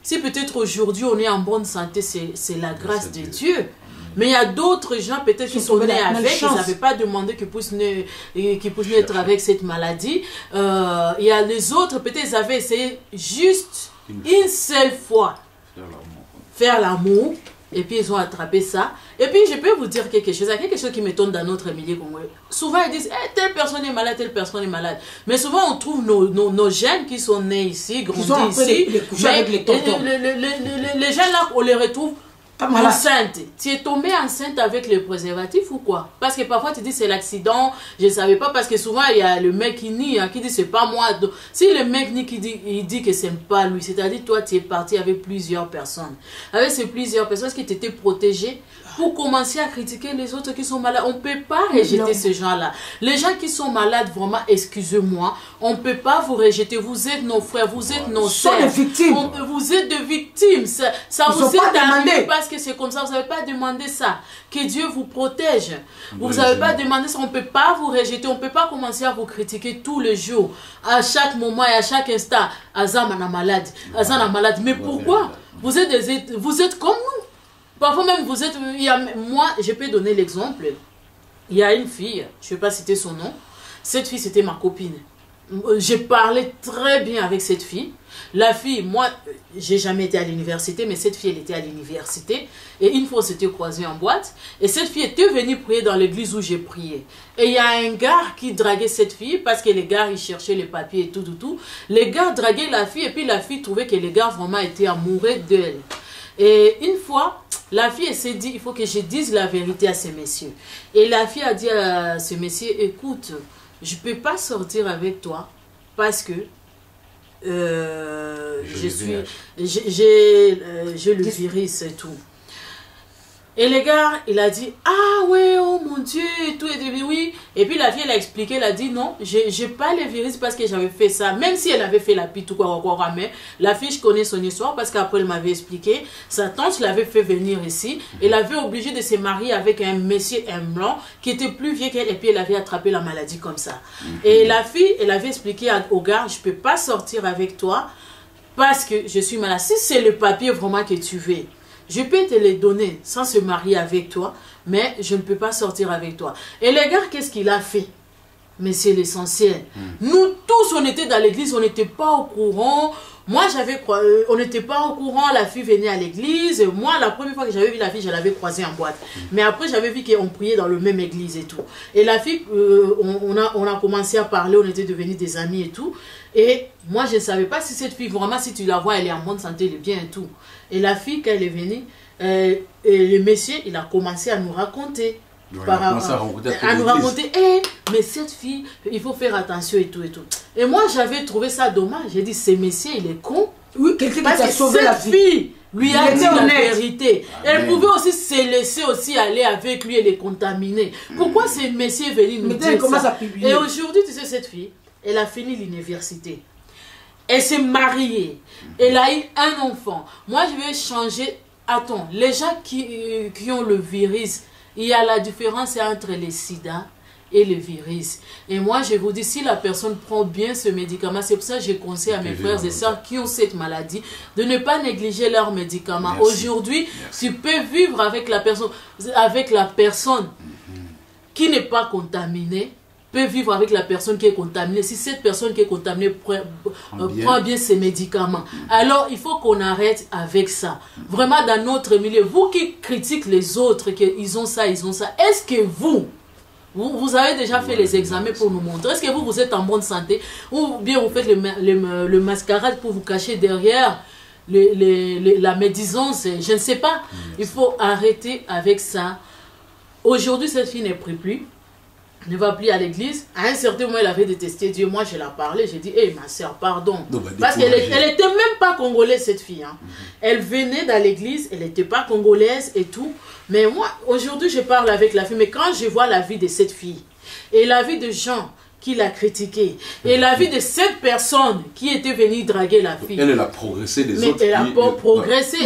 si peut-être aujourd'hui on est en bonne santé, c'est la grâce de Dieu. Mais il y a d'autres gens peut-être qui sont nés avec, ils n'avaient pas demandé qu'ils puissent naître avec cette maladie. Il y a les autres, peut-être ils avaient essayé juste une seule fois faire l'amour. Et puis ils ont attrapé ça. Et puis je peux vous dire quelque chose. Il y a quelque chose qui m'étonne dans notre milieu congolais. Souvent ils disent, telle personne est malade, telle personne est malade. Mais souvent on trouve nos jeunes qui sont nés ici, grandis ici. Les jeunes là, on les retrouve enceinte. Tu es tombée enceinte avec le préservatif ou quoi? Parce que parfois tu dis c'est l'accident, je ne savais pas, parce que souvent il y a le mec qui nie, qui dit c'est pas moi. Donc, si le mec nie, il dit que c'est pas lui, c'est-à-dire toi tu es parti avec plusieurs personnes. Avec ces plusieurs personnes, est-ce que tu étais protégé? Pour commencer à critiquer les autres qui sont malades, on ne peut pas rejeter ces gens-là. Les gens qui sont malades, vraiment, excusez-moi, on ne peut pas vous rejeter. Vous êtes nos frères, vous êtes nos sœurs. Vous êtes des victimes. Ça vous est arrivé parce que c'est comme ça. Vous n'avez pas demandé ça. Que Dieu vous protège. Vous n'avez pas demandé ça. On ne peut pas vous rejeter. On ne peut pas commencer à vous critiquer tous les jours, à chaque moment et à chaque instant. Azam est malade. Azam est malade. Mais pourquoi? Vous êtes comme nous. Parfois même, vous êtes... moi, je peux donner l'exemple. Il y a une fille, je ne vais pas citer son nom. Cette fille, c'était ma copine. J'ai parlé très bien avec cette fille. La fille, moi, j'ai jamais été à l'université, mais cette fille, elle était à l'université. Et une fois, on s'était croisés en boîte. Et cette fille était venue prier dans l'église où j'ai prié. Et il y a un gars qui draguait cette fille, parce que les gars, ils cherchaient les papiers et tout. Les gars draguaient la fille, et puis la fille trouvait que les gars vraiment étaient amoureux d'elle. Et une fois, la fille s'est dit, il faut que je dise la vérité à ces messieurs. Et la fille a dit à ce monsieur, écoute, je ne peux pas sortir avec toi parce que j'ai le virus et tout. Et le gars, il a dit, ah ouais, oh mon Dieu, et tout, et dit oui. Et puis la fille, elle a expliqué, elle a dit, non, j'ai pas le virus parce que j'avais fait ça. Même si elle avait fait la pite ou quoi, mais la fille, je connais son histoire parce qu'après, elle m'avait expliqué. Sa tante l'avait fait venir ici. Elle avait obligé de se marier avec un monsieur, un blanc, qui était plus vieux qu'elle, et puis elle avait attrapé la maladie comme ça. Et la fille, elle avait expliqué au gars, je peux pas sortir avec toi parce que je suis malade. Si c'est le papier vraiment que tu veux, je peux te les donner sans se marier avec toi, mais je ne peux pas sortir avec toi. Et le gars, qu'est-ce qu'il a fait? Mais c'est l'essentiel. Nous tous, on était dans l'église, on n'était pas au courant. moi, on n'était pas au courant, la fille venait à l'église. Moi, la première fois que j'avais vu la fille, je l'avais croisée en boîte. Mais après, j'avais vu qu'on priait dans le même église et tout. Et la fille, on a commencé à parler, on était devenus des amis et tout. Et moi, je ne savais pas si cette fille, vraiment, si tu la vois, elle est en bonne santé, elle est bien et tout. Et la fille, quand elle est venue, le monsieur, il a commencé à nous raconter. À nous raconter, mais cette fille, il faut faire attention et tout et tout. Et moi, j'avais trouvé ça dommage. J'ai dit, ce monsieur, il est con. Oui, quelqu'un parce qui a que sauvé la fille lui a dit la vérité. Elle pouvait aussi se laisser aussi aller avec lui et les contaminer. Pourquoi ce monsieur est venu nous dire ça? Et aujourd'hui, tu sais, cette fille, elle a fini l'université. Elle s'est mariée. Elle a eu un enfant. Moi, je vais changer. Attends, les gens qui ont le virus, il y a la différence entre les sida et le virus. Et moi, je vous dis, si la personne prend bien ce médicament, c'est pour ça que je conseille à mes frères et sœurs qui ont cette maladie de ne pas négliger leurs médicaments. Aujourd'hui, tu peux vivre avec la personne qui n'est pas contaminée, peut vivre avec la personne qui est contaminée. Si cette personne qui est contaminée prend bien ses médicaments, alors il faut qu'on arrête avec ça. Vraiment, dans notre milieu, vous qui critiquez les autres, qu'ils ont ça, est-ce que vous avez déjà fait les examens pour nous montrer? Est-ce que vous êtes en bonne santé? Ou bien vous faites le mascarade pour vous cacher derrière la médisance? Je ne sais pas. Il faut arrêter avec ça. Aujourd'hui, cette fille n'est plus. Ne va plus à l'église. À un certain moment, elle avait détesté Dieu. Moi, je l'ai parlé. J'ai dit, ma soeur, pardon. Parce qu'elle n'était même pas congolaise, cette fille. Hein. Elle venait dans l'église. Elle n'était pas congolaise et tout. Mais moi, aujourd'hui, je parle avec la fille. Mais quand je vois la vie de cette fille et la vie de gens qui l'a critiquée et la vie de cette personne qui était venue draguer la fille. Elle a progressé des autres. Elle a progressé.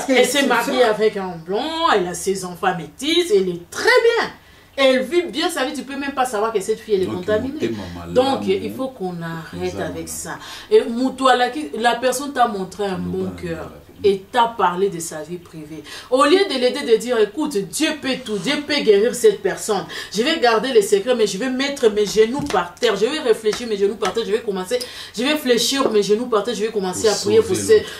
Elle s'est mariée avec un blond. Elle a ses enfants métis. Elle est très bien. Elle vit bien sa vie, tu ne peux même pas savoir que cette fille elle est contaminée. Donc il faut qu'on arrête avec ça. Et la personne t'a montré un bon cœur et t'a parlé de sa vie privée. Au lieu de l'aider, de dire, écoute, Dieu peut tout, Dieu peut guérir cette personne. Je vais garder les secrets, mais je vais mettre mes genoux par terre. Je vais réfléchir mes genoux par terre. Je vais fléchir mes genoux par terre. Je vais commencer à prier pour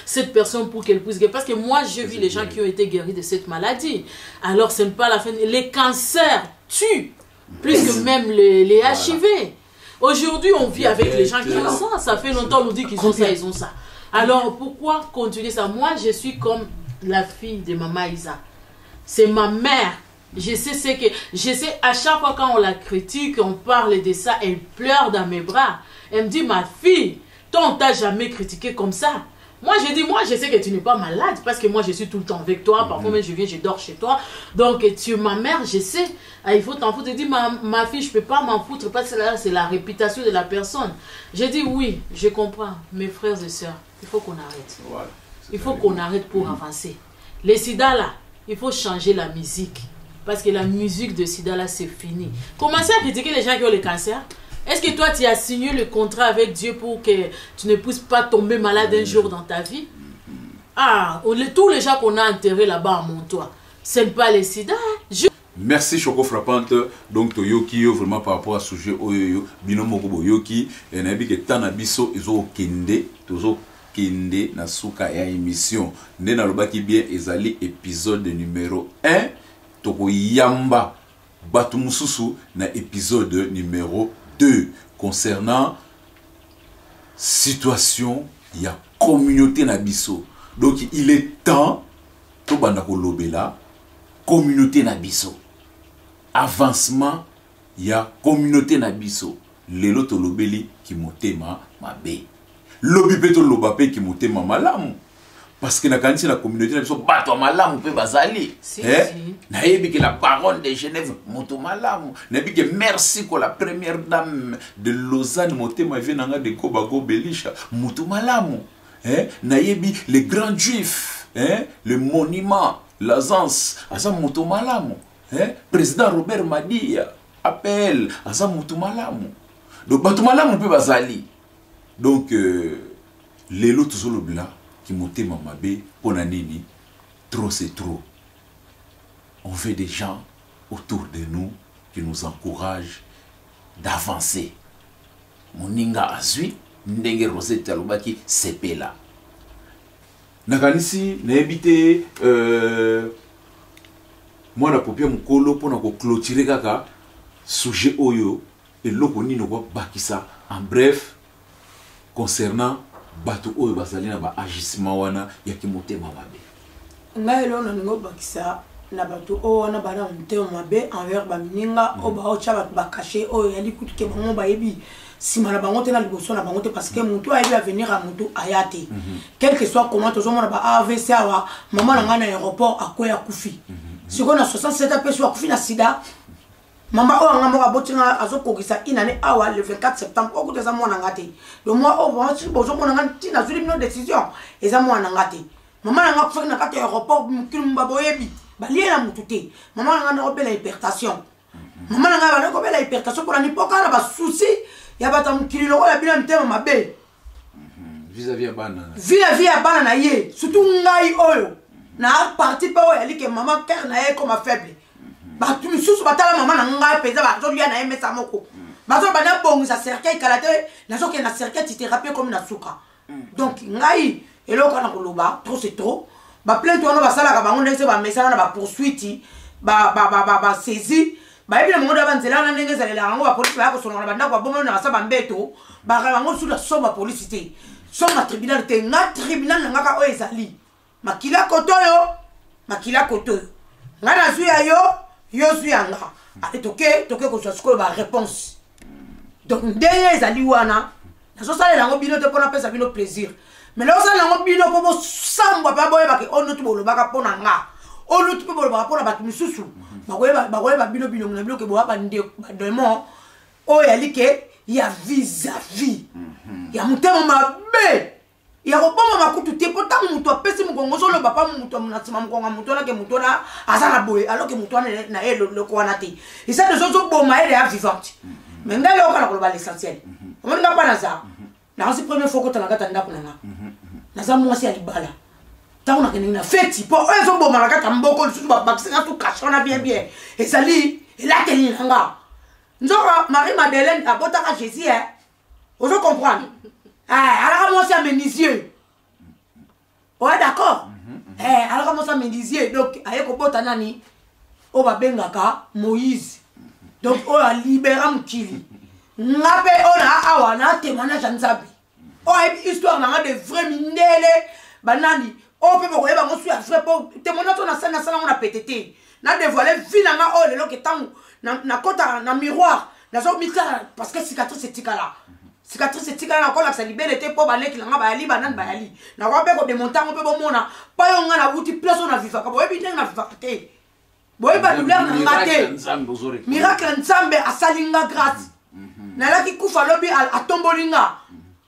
cette personne pour qu'elle puisse guérir. Parce que moi, j'ai vu les gens qui ont été guéris de cette maladie. Alors, ce n'est pas la fin. Les cancers tuent plus que même les HIV. Aujourd'hui, on vit avec les gens qui ont ça. Ça fait longtemps qu'on nous dit qu'ils ont ça, ils ont ça. Alors, pourquoi continuer ça? Moi, je suis comme la fille de Maman Isa. C'est ma mère. Je sais, à chaque fois quand on la critique, on parle de ça, elle pleure dans mes bras. Elle me dit, ma fille, toi, on t'a jamais critiqué comme ça. Moi, je sais que tu n'es pas malade parce que moi, je suis tout le temps avec toi. Parfois, même, je viens, je dors chez toi. Donc, tu es ma mère, je sais. Il faut t'en foutre. Elle dit, ma fille, je ne peux pas m'en foutre parce que c'est la réputation de la personne. J'ai dit, oui, je comprends. Mes frères et sœurs, il faut qu'on arrête. Voilà, il faut qu'on arrête pour avancer. Les sida, là, il faut changer la musique. Parce que la musique de sida, là, c'est fini. Commencez à critiquer les gens qui ont le cancer. Est-ce que toi, tu as signé le contrat avec Dieu pour que tu ne puisses pas tomber malade un jour dans ta vie? Ah, tous les gens qu'on a enterrés là-bas à Montois, ce n'est pas les sida. Merci Choco Frappante. Donc Toyoki vraiment par rapport à ce sujet Oyoyo Binomokobo Yoki et nabi que tanabiso izo kende tozo kende na suka ya émission nde na lobaki bien ezali épisode numéro 1 toko yamba batu mususu na épisode numéro 2 concernant situation ya communauté na biso. Donc il est temps to banda ko lobela communauté na biso. Avancement ya communauté na biso. Lelo to lobeli ki motema mabe. Lobi pe to lobape ki motema malamu. Parce que na kanisi la communauté na biso bato malamu pe bazali. Na yebi que la baronne de Genève moto malamu. Na yebi que merci ko la première dame de Lausanne motema venanga de Kobago Belisha moto malamu. Na yebi les grands juifs, le monument Lazance, asa moto malamu. Président Robert Madia appelle asa moto malamu. Donc bato malamu pe bazali. Donc les lots tout le blanc qui montent mamabe ponanini trop c'est trop. On veut des gens autour de nous qui nous encouragent d'avancer. Moninga azui ndenge Rosette alobaki sepela. nakanisi naebite moi na popia mukolo pona ko clôturer kaka sujet oyo eloko nino ko bakisa en bref concernant bato oyo bazali na ba agissement wana ya kimotema mabe ngai lo na ngo bakisa na bato o wana bana motema mabe envers bamininga o ba o cha bato ba cacher oyo yali kutuke bango bayebi sima na bango te na liboso na bango te parce que mutu ayebi avenir a mutu ayate quel que soit comment tozomona ba AVC awa mama na nga na aéroport akoya kufi siko na 67 apeso akufi na sida mama o nga moka botinga azokokisa inane awa le 24 septembre okuteza mwana ngate le mois o bonsi bozomona nga tina zuli no décision eza mwana ngate mama na nga kufi na kati aéroport mukilumba boyebi balie na mutu te mama na nga na obela hypertension mama na nga ba ko bela hypertension pour la nipoka na ba souci ya bata mukili loko ya bila mtema mabe vis-à-vis ya bana na ye surtout ngai oyo na parti pa oyo yali ke mama cœur na ye comme faible batu misusu batala mama na ngai peza ba zolia na ye mesa moko bazo bana bongisa cercueil kalate na zoke na cercueil thérapie comme na suka donc ngai eloko na koloba trop c'est trop ba plainte wana basala ka bango ndenge ba mesana na ba poursuite ba saisi ba ebi na mongo da banzela na ndenge zalela ngo ba police ba ko songa ba ndako ba bomo na saba mbeto ba ka bango sous la somme police te somme tribunal te na tribunal na ngaka o ezali makila kotoyo ngana zui yo zui anga ale toke ko soko ba réponse donc ndenge ezali wana na so sala ngo bino te pona pesa bino plaisir mais là ça ngo bino po bo samba pa boye ba ke ono tu bolo ba ka pona nga ono tu bolo ba pona ba misusu ba koyeba bino na bino ke bo ba nde ba demo o yalike ya vis-à-vis ya mutema mabe ya roboma makutu te pota mutu apesi mukongo solo papa mutu munatsima mukonga mutu na ke mutu na asana boye alors que mutu na le ko wana te et ça de zo boma elle est vivante mais ndale okala ko ba l'essentiel on nga pa na ça na c'est première fois ko tana kata ndako na na za mwasi alibala tauna ke na feti po ezo boma na kata mboko lusu ba bakisa tout cachona bien et sali et là teni nga nzora Marie Madeleine abotaka Jésus ozo comprendre alors comment ça menisier ouais d'accord alors comment ça menisier donc aye ko bota nani o ba bengaka Moïse donc o a libéra mukili ngape ona awa na témoignage nzabi o histoire na de vrai mindele banani o pe ko yeba ngosu ya vrai po témoignage na sana on a pétété na dévoiler vie na nga o le lo ke tangu na kota na miroir na zo mitala parce que cicatrice etikala na kola sa liberté po baleki langa bayali banan bayali na ko be ko démonter on peut bomona pa yo nga na wuti place on a vivaka bo ebi ndenge na vivaka te bo eba douleur na ngate miracle nzambe asalinga grâce na laki kufa lobi atombolinga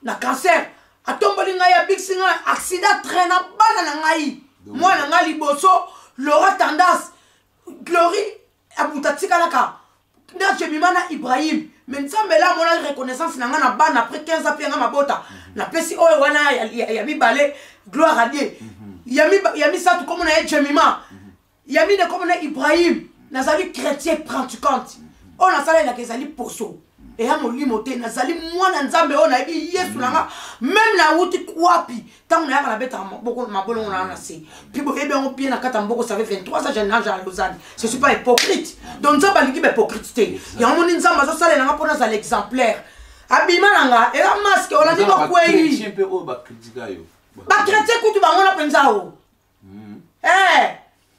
na cancer atombolinga ya big singa accident train na bana na ngai moi na ngali boso Laura tendance glory abutatika laka nda chemimana Ibrahim mais nzambe la mona reconnaissance na nga na bana après 15 ans nga mabota na pesi oyo wana ya mibale gloire à Dieu yami ça tout comme na chemima yami de comme na Ibrahim nazali chrétien pratiquante on a sala na kezali poso et ya molimo te nazali mwana nzambe on a yebi Yesu nanga même na wuti kwapi tant na la beta beaucoup mabolo on a assez puis bo yebi on bien na kata mboko ça fait 23 ans j'ai nage à Lausanne je suis pas hypocrite donc nzamba lingi be hypocrite te ya moni nzamba zo sala nanga pona za l'exemplaire abima nanga et la masque on a dit ko kwei un peu o ba critica yo ba chrétien kutu ba ngona penzao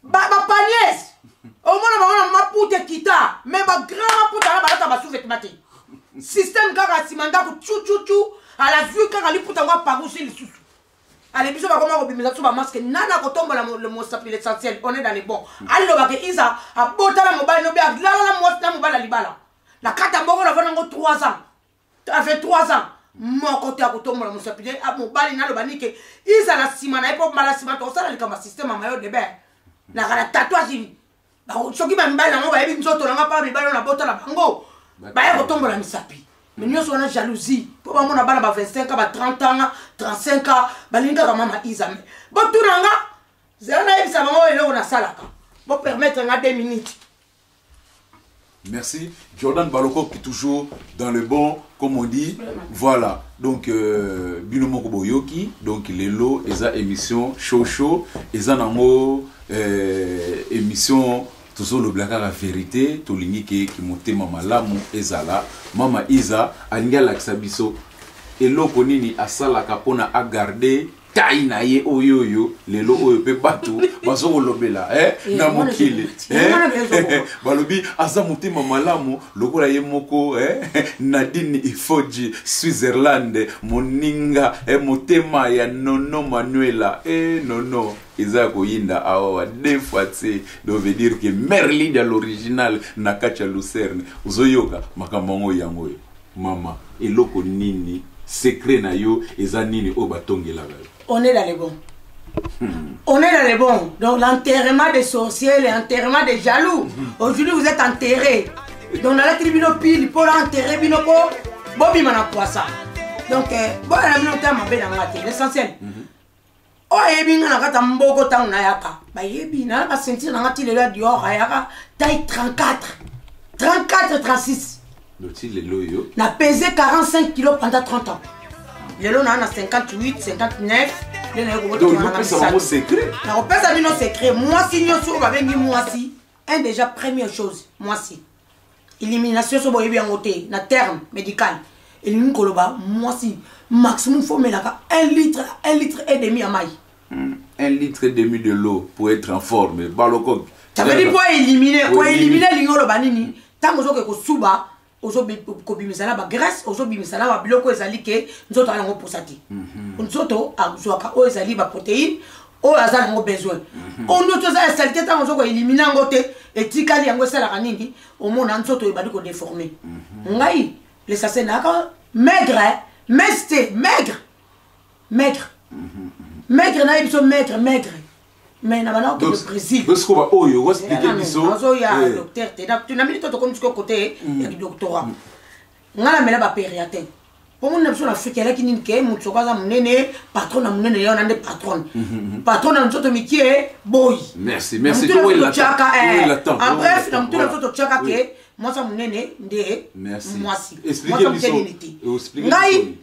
ba panies au moins ma pute kita mais ba grand pute na ba ta ba soufet mate système kaka simanda ko chou à la vue kaka li puta ngwa pagu sur le sous allez biso ba comment obimisa so ba masque nana ko tombola le mot s'appelle l'essentiel on est dans les bons allo ba ke isa a botala mobile no be a la mo na mobile libala la kata mboko na vana ngo 3 ans ça fait 3 ans mon côté a ko tombola mo s'appelle a mobile na lo banike isa la simana e po mala simana to sala le kama système mayo de be na kala tatouage ba soki ba mbala ngo ba ebi nzoto na pa mibala na botala bango ba ko tombola misapi mais nous on a jalousie pour ba mona bana ba 25 ans ba 30 ans 35 ans balinga ka mama izame bo tunanga zana ebisa bango ele ona salaka bo permettre nga 2 minutes Merci. Jordan Baloko qui est toujours dans le bon, comme on dit. Voilà. Donc, Binomoko Boyoki, donc les lots, et émission Show, et nango émission toujours le blague à la vérité, tout l'ingé qui monte Mama Lamu, Ezala, Mama Isa, Anya Laksabiso, et l'eau konini à Salaka pona à garder. Taïna ye oyoyo lelo oyo pe batu bazo lobela na mokili balobi aza motema malamu lokola ye moko Nadine Ifoji Switzerland moninga motema ya Nono Manuela nono eza koyinda awa deux fois c'est donc veut dire que Merlin de l'original na kacha Lucerne uzoyoka makambo yango mama eloko nini secret na yo eza nini o batongela on est dans les bons. On est dans les bons. Donc l'enterrement des sorciers, l'enterrement des jaloux. Aujourd'hui vous êtes enterrés. Donc dans la tribune pile, pour enterrer binoko, Bobby m'en a quoi ça. Donc bon la minute m'a bien dans l'essentiel. Oh yebi ngana kata mboko ta unayaka. Ba yebi na ba sentir na ngati le la dior ayaka taille 34. 36. L'outil le loyo. Na pesé 45 kilos pendant 30 ans. Les lots na 58, 59. Donc nous savons secret. Na opesa bino secret. Moi si nyoso ba bengi moi si. Un déjà première chose, moi si. Élimination so boyebi ngote na terme médical. Elimine koloba moi si maximum faut melaka 1 litre et demi à maille. 1 litre et demi de l'eau pour être en forme. Baloko. Ça veut dire pour éliminer l'ingolo banini. Tant que ko suba ozobi kobimisala ba graisse ozobimisala ba biloko ezali ke nzoto yango posati nzoto azwaka o ezali ba protéine o azali yango besoin on noto za salité tant ozoko éliminer ngote etikali yango sala kanini o mona nzoto ebali ko déformer ngai les sachet naka maigre na biso maigre mais na bana ko Brésil parce que ba oyo was expliquer biso ya docteur tu na milito to comme ce côté ya doctorat ngala mela ba périatin pour mon nabso na Afrique la kinini ke mutso kaza munene patron na munene yo na nde patron na nzoto mikie boy merci to il l'attend en bref na mutuna nzoto chaka ke moi ça munene nde moi si expliquer biso ngai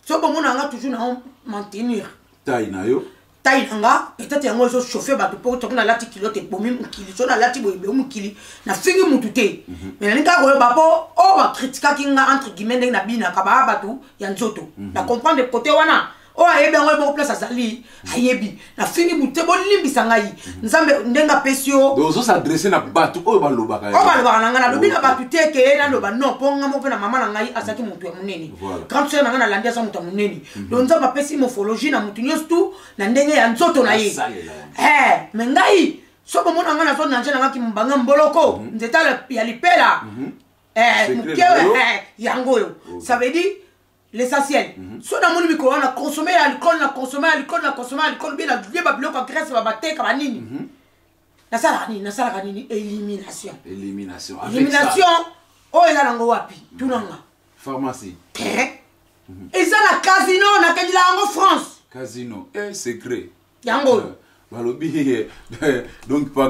so bon nga toujours na maintenir taille na yo tainanga peut-être yango zo chauffer ba pour to na lati kilote bomi mukili so na lati boyebe mukili na fingi mutute mais na nka ko ba po o ba critique kinga entre guillemets na bina ka ba batu ya nzoto na comprendre côté wana o ayebi yango bo place azali ayebi na fingi mutute bo limbisa ngai nzambe ndenga pesio donc zo s'adresser na batu o ba lobaka o ba lobaka na ngana lobi na batu teke na loba non ponga mo pe na mama na ngai asaki mutu ya munene quand tu na ngana landia sa mutu munene donc nzamba pesi morphologie na mutu nyostu na ndenge ya nzoto na ye mais ngai so bo mona ngana so na njana ngaki mbanga mboloko nzeta ya lipela mukewe yango yo ça veut dire l'essentiel so na moni biko na consommer alcool bien na duie ba biloko graisse ba bateka ba nini na sala nini élimination o eza nango wapi tunanga pharmacie eza na casino na kendila yango France casino secret yango balobi donc pour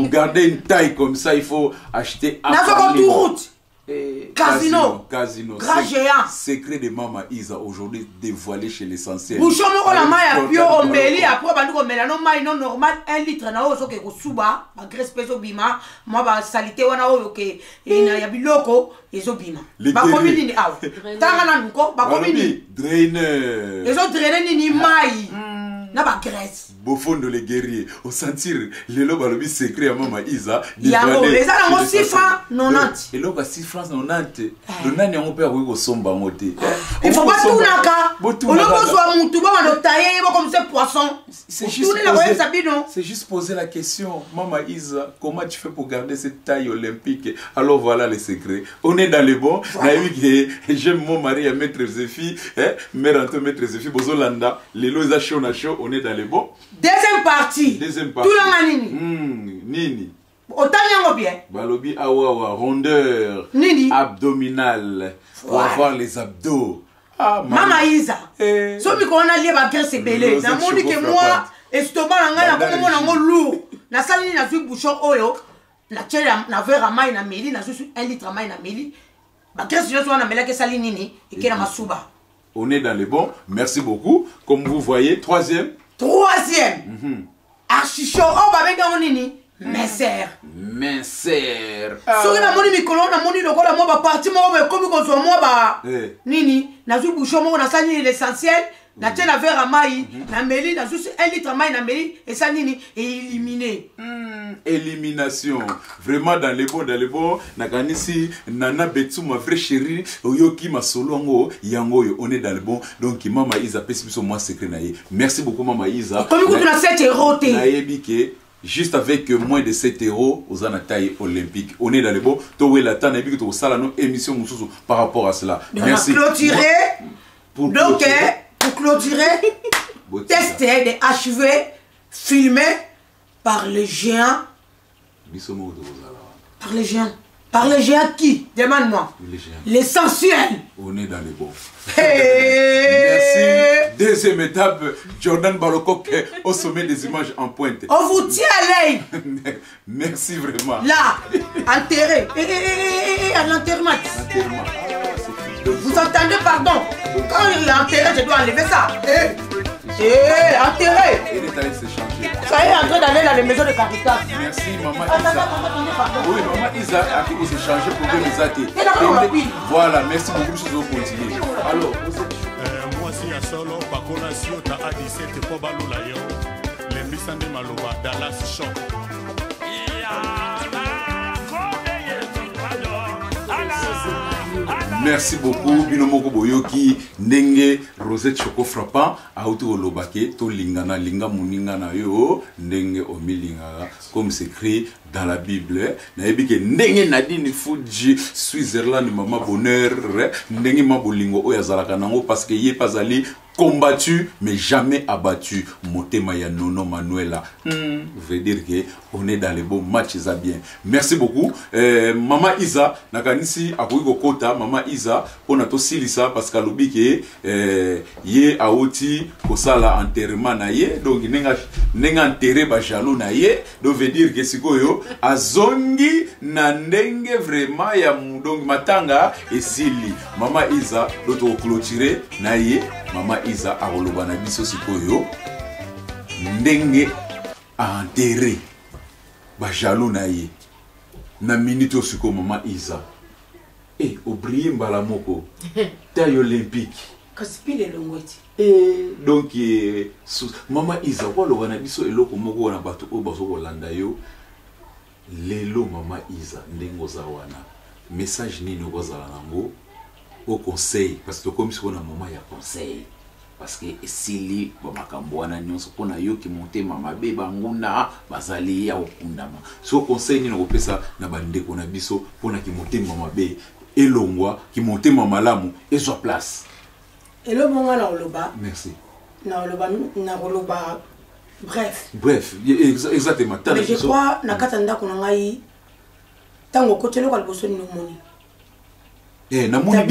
garder une taille comme ça il faut acheter na soko tout route casino grand géant secret de Mama Isa aujourd'hui dévoilé chez l'essentiel bouchon moko la maille à pio ombeli après bandi ko mela no maille non normal 1 litre na ozo ke ko suba ba graisse peso bima moi ba salité wana oyo ke ina ya biloko ezo bima ba komi nini awa tanga na nko ba komi ni draineur ezo drainer nini maille na ba graisse bofondo les guerriers au sentir le loba lobi secret à Mama Isa yango les ala ngo 6 francs 90 et loba 6 francs 90 le nani on peut ko somba ngote il faut pas tout naka on lobo so mutu ba no tailler comme ce poisson c'est juste poser la question Mama Isa comment tu fais pour garder cette taille olympique alors voilà les secrets on est dans le bon na oui j'aime mon mari à maître Zéphie mère Anto maître Zéphie bozolanda lelo za show na show on est dans le bon. Deuxième partie. Tout le nini. Nini. Autant yango bien. Balobi awawa rondeur. Nini. Abdominal. Pour avoir les abdos. Ah Mama Isa. So mi ko na lié ba graisse belé. Na moni que moi estomac na ngai na ko mo na ngo lourd. Na sali na fi bouchon oyo. na tiens na verre à maï na meli na juste 1 litre à maï na meli ba grâce je sois na mela que sali nini et que na masuba. On est dans les bons. Merci beaucoup. Comme vous voyez, troisième. Archichaud. Oh ba benga nini Mincer. Soki na moni mikolo na moni lokola mo ba parti mo ba komi ko zo mo ba nini na zu bouchon mo na sani l'essentiel na tiens na verre à maï na meli na juste 1 litre à maï na meli et ça nini éliminé. Élimination. Vraiment dans les bons. Naganisi Nana Betsu ma vraie chérie Oyoki ma solongo yango on est dans les bons. Donc Mama Isa pesi moi secret naïe. Merci beaucoup Mama Isa. Comme vous na 7 euros té. Naïbike juste avec moins de 7 euros aux taille olympique. On est dans les bons. Towe la tane naïbike to sala no émission mususu par rapport à cela. Merci. Pour clôturer tester des achevés filmés par les géants. Par les géants. Par les géants qui? Demande-moi. L'essentiel. On est dans les bons. Merci. Deuxième étape, Jordan Balokok au sommet des images en pointe. On vous tient à l'œil. Merci vraiment. Là, enterré. À l'enterrement. Vous entendez, pardon? Quand il est enterré, je dois enlever ça. Enterré. Ça y est en train d'aller dans les maisons de Caritas. Merci maman Isa. Oui, maman Isa a pu s'échanger pour que nous athées. Voilà, merci beaucoup, nous allons continuer. Alors, moi si à solo, Bakona Siota a 17 pour Balulayo, les Bissande Maloba, Dallas Shop. Merci beaucoup Binomoko Boyoki Ndenge Rosette Choco Frappant Auto Olobake To Lingana Linga Muningana Yo Ndenge Omilinga comme c'est écrit dans la Bible. Naebike Ndenge Nadine Fuji Switzerland Mama Bonheur Ndenge Mabolingo Oyazalaka Nango parce que yé pas allé combattu mais jamais abattu. Motema ya Nono Manuela. Veut dire que on est dans les bons matchs ça bien. Merci beaucoup. Mama Isa nakanisi akoiko kota Mama Isa on a to silisa parce que lobike ye aoti kosala enterrement na ye donc nenga enterrer ba jaloux na ye donc veut dire que sikoyo azongi na ndenge vraiment ya donc matanga esili Mama Isa doto clôturer na ye Mama Isa a roloba na biso sikoyo ndenge a enterré ba jaloux na ye na minute osiko Mama Isa obrié mbala moko taille olympique kaspile longweti donc Mama Isa waloba na biso eloko moko na bato o baso kolanda yo lelo Mama Isa ndengo za wana message nini okozala nango au conseil parce que comme si on a un moment il y a conseil parce que esili bamakambo wana nyonso pona yo ki monte mama be banguna bazali ya okundama so conseil ni ngopesa na bandeko na biso pona ki monte mama be elongwa ki monte mama lamu ezwa place elo monga na oloba merci na oloba bref exactement mais je crois na katanda kuna ngai tango kotelo kwa liboso ni nomoni namoni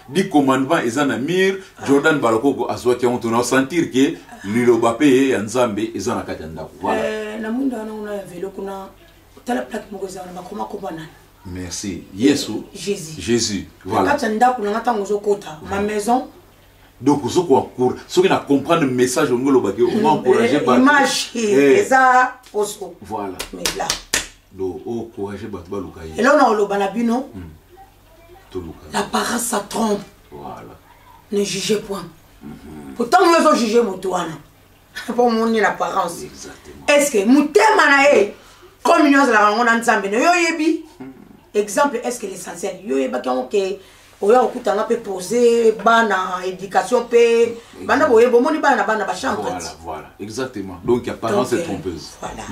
di commandement eza na mir Jordan Balokoko azwaki on tona sentir que liloba pe ya nzambe eza na kati ndako voilà namunda na ya velo kuna tala plaque moko eza na bakoma kobana merci Yesu Jésus voilà kati ndako na tango zokota ma maison donc ce qu'on court ce qui na comprendre le message ngolo baki on encourager ba image eza poso voilà mais là do encourager ba baluka et là on a oloba na bino la parole ça trompe. Voilà. Ne jugez point. Pourtant nous avons jugé Moutouana. Pour mon apparence. Exactement. Est-ce que Moutema nae communion de la rencontre ensemble no yoyebi. Exemple est-ce que l'essentiel yoyeba quand que oya okutanga pe poser bana éducation pe bana boye bomoni bana ba chambre. Voilà, exactement. Donc apparence est trompeuse. Voilà.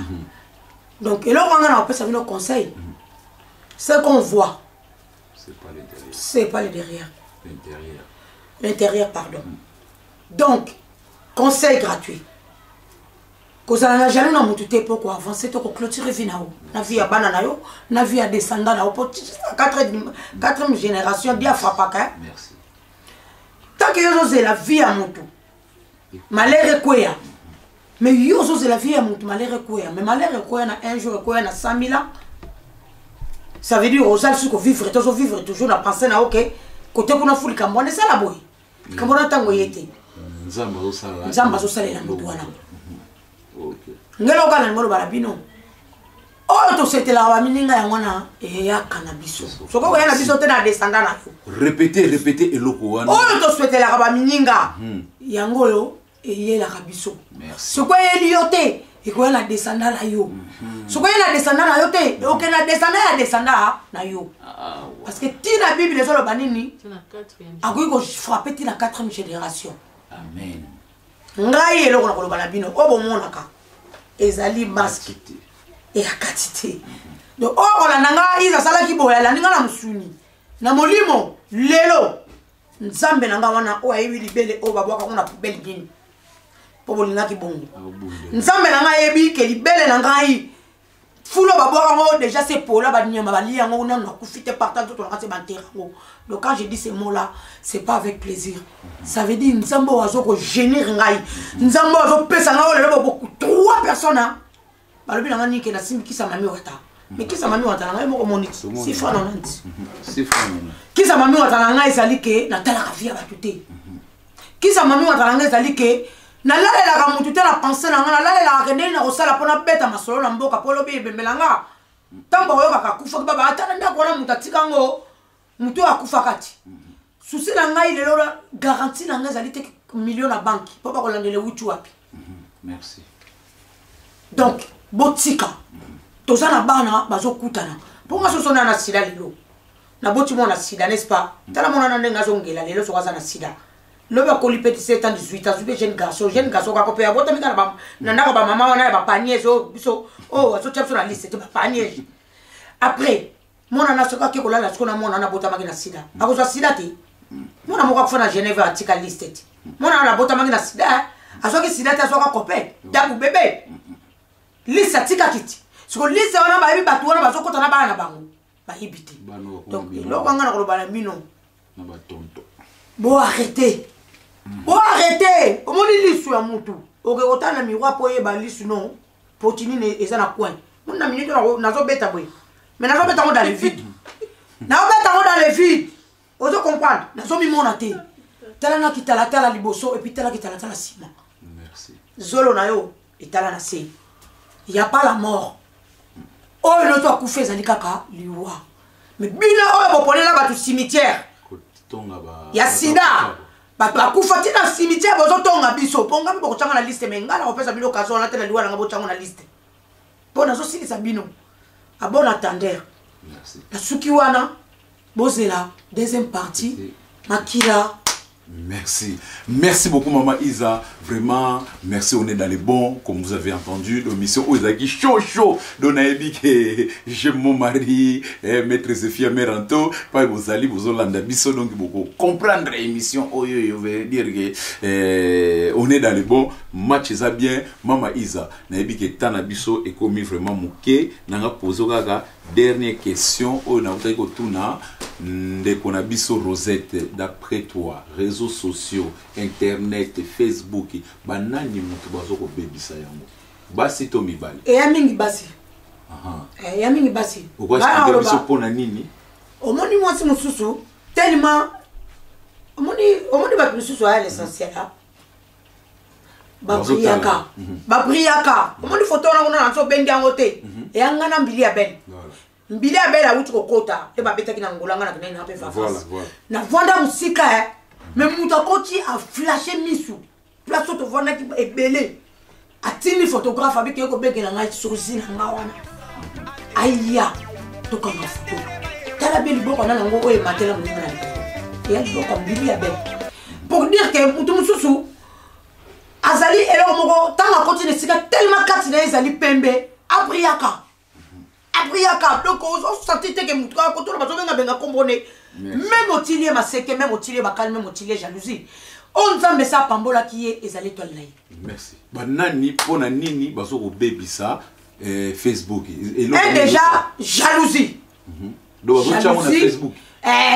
Donc et là on a appelé ça nos conseils. Ce qu'on voit c'est pas le derrière. L'intérieur, pardon. Donc, conseil gratuit. Quand on a jamais dans mon tout pour avancer, pour clôturer finao. La vie à banana yo, la vie à descendant là, pour quatrième génération, bien frappaka. Merci. Tant que yo c'est la vie à mon tout. Malheur est quoi? Mais yo c'est la vie à mon tout, malheur est quoi? Mais malheur est quoi? Na un jour quoi? Na 100 000 ans. ça veut dire aux alces vivre toujours na penser na ok côté kuna fuli kambone sala boy kambona tango yete nzamba zo sala na mutu wana okay ngelo kana ngolo barabino oh to c'était la bamininga ya mwana ya cannabis soko ya na biso te na descendant na répéter eloko wana oh to c'était la bamininga yango yo eye la kabiso soko yeli yote iko na descendant na yo soko na descendant na yo te ok na descendant na yo parce que ti la bible les olo banini akoki ko frapper ti la 4e génération amen ngai eloko na koloba na bino obo monaka ezali masque et la quantité donc oh la nanga iza sala ki boya la ninga na musuni na molimo lelo nzambe nanga wana o ayebi libele o babwaka kuna poubelle dini po bolinga ki bongo nzambe nanga yebi ke libele nanga yi fulo babwaka ngo déjà c'est pour là banyama bali yango na kufite partant tout on a se banter ngo donc quand je dis ces mots là c'est pas avec plaisir ça veut dire nzambe wazo ko générer ngai nzambe wazo pesa nga lelo beaucoup 3 personnes balobi na ngani ke na simbi kisa mami wata mais kisa mami wata na ngai moko moniki si fa na nandi si fa na kisa mami wata na ngai ezali ke na tala ka via batuté kisa mami wata na ngai ezali ke na lalela ka mutu te na penser na ngai na lalela ka ndeni na kosala pona beta masolo na mboka polo bi bembelanga tambo yo ka kufa ka baba atana nda kona mutu atikango mutu akufa kati souci na ngai lelo garantie na ngai ezali te million na banque po ba kolandele wutu wapi merci donc botika tozana bana bazokutana ponga sosona na sida lelo na boti mona sida n'est-ce pas tala mona na ndenga zongela lelo sokaza na sida loba ko lipeti 7 ans 18 ans ube jeune garçon ka kopea bota mikana ba na ndaka ba mama wana ba panier zo biso oh azo tshapso na liste ba panier après mona na soka ke kolala siko na mona na bota makina sida akozwa sida te mona moka kufana Genève atika liste te mona na bota makina sida azo ke sida te azo ka kopea dabu bébé lisa tika kiti siko lisa wana ba yibi batu wana bazokota na bana bango ba yibiti donc lo kwanga na koloba na mino na ba tonto bo arrêter omoni lisu ya mutu oke otana miroir po yeba lisu non potini ne eza na coin mona minute nazo beta boy mais nazo beta ngo dans le vide ozo comprendre nazo mi mona te tala na kitala tala liboso et puis tala kitala tala sima merci zolo na yo etala na se. Il n'y a pas la mort. Oh, l'autre a couffé, ça dit kaka, liwa. Mais bina, oh, vous prenez là, au cimetière. Il y a sida. Bah, la couffati dans le cimetière, vous avez un biso. Ponga, vous avez la liste, mais ngala, on peut s'habiller au cas où on a la loi, on a la liste. Bon, on a aussi les abino. À bon attendeur. Merci. La Sukiwana, Bozela, deuxième partie, Makila. Merci beaucoup Maman Isa, vraiment merci, on est dans les bons comme vous avez entendu, l'émission Ozaki chaud donc naebi que j'aime mon mari maître Zefia Meranto pas vous allez vous olanda biso donc beaucoup comprendre l'émission oyo veut dire que on est dans les bons match ça bien Maman Isa naebi que tana biso et commis vraiment muke nanga poser kaka dernière question on a utaki kotuna ndeko na biso Rosette, d'après toi réseaux sociaux internet Facebook banani mutu bazoko bebisa yango basi to mibali e ya mingi basi ya mingi basi ba biso pona nini omoni mwasi mususu tellement omoni ba mususu à l'essentiel ba priaka omoni photo na nso bengi yango te e yanga na mbili ya ben mbili ya ben la wuti kokota e ba betaki na ngolanga na kina na pe fa na vanda musika mais muta koti a flashé misu place to vanda ki ebele atini photographe avec ko begela ngai sourcil nga wana aya to kama photo tala beli boko na ngo o e matela mu na ya boko mbili ya ben pour dire que mutu mususu azali elo moko tanga koti ne sika tellement kati na ezali pembe abriaka donc on sentit que mutu ka koto ba zobenga benga comprendre même otilier maseke même otilier bakali même otilier jalousie on nzambe sa pambola qui est ezali to lai merci banani pona nini bazoko bebisa Facebook et déjà jalousie donc on Facebook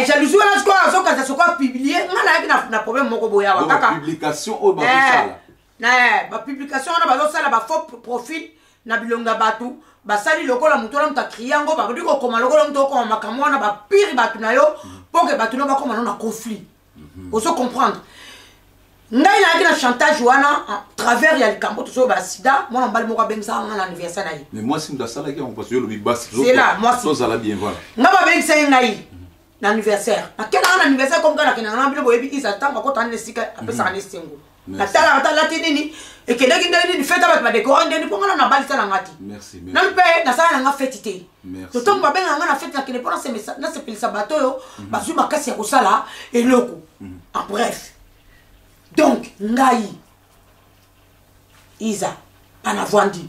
jalousie wana ce quoi publier ngana na problème moko boya wa kaka publication o ba sala na ba publication na ba sala ba faux profil na bilonga batu basali lokola mutu na muta kriango ba diko koma lokola mutu ko makamwana ba pire batu na yo pour que batu no ba koma na conflit. Vous comprendre. Ngai na kina chantage wana à travers ya likambo to ba sida moi mbali moko bengisa na anniversaire na yi. Mais moi si mdasala ki on passe yo le basse. C'est là moi si. Ça la bien voilà. Ngaba bengisa ngai na anniversaire. Na kena na anniversaire comme kana kena na bilo boyebi isa tanga ko tande sika apesa na sengo. Na tala tala tinini et que ndenge ndenge fête ba décorer ndenge pour ngana na balisa na ngati. Merci. Na mpe na sala na fête té. Merci. To ba benga ngana fête na kene pour na se pelisa bato yo bazu makasi ya kosala eloko. En bref. Donc, ngai Isa ana vandi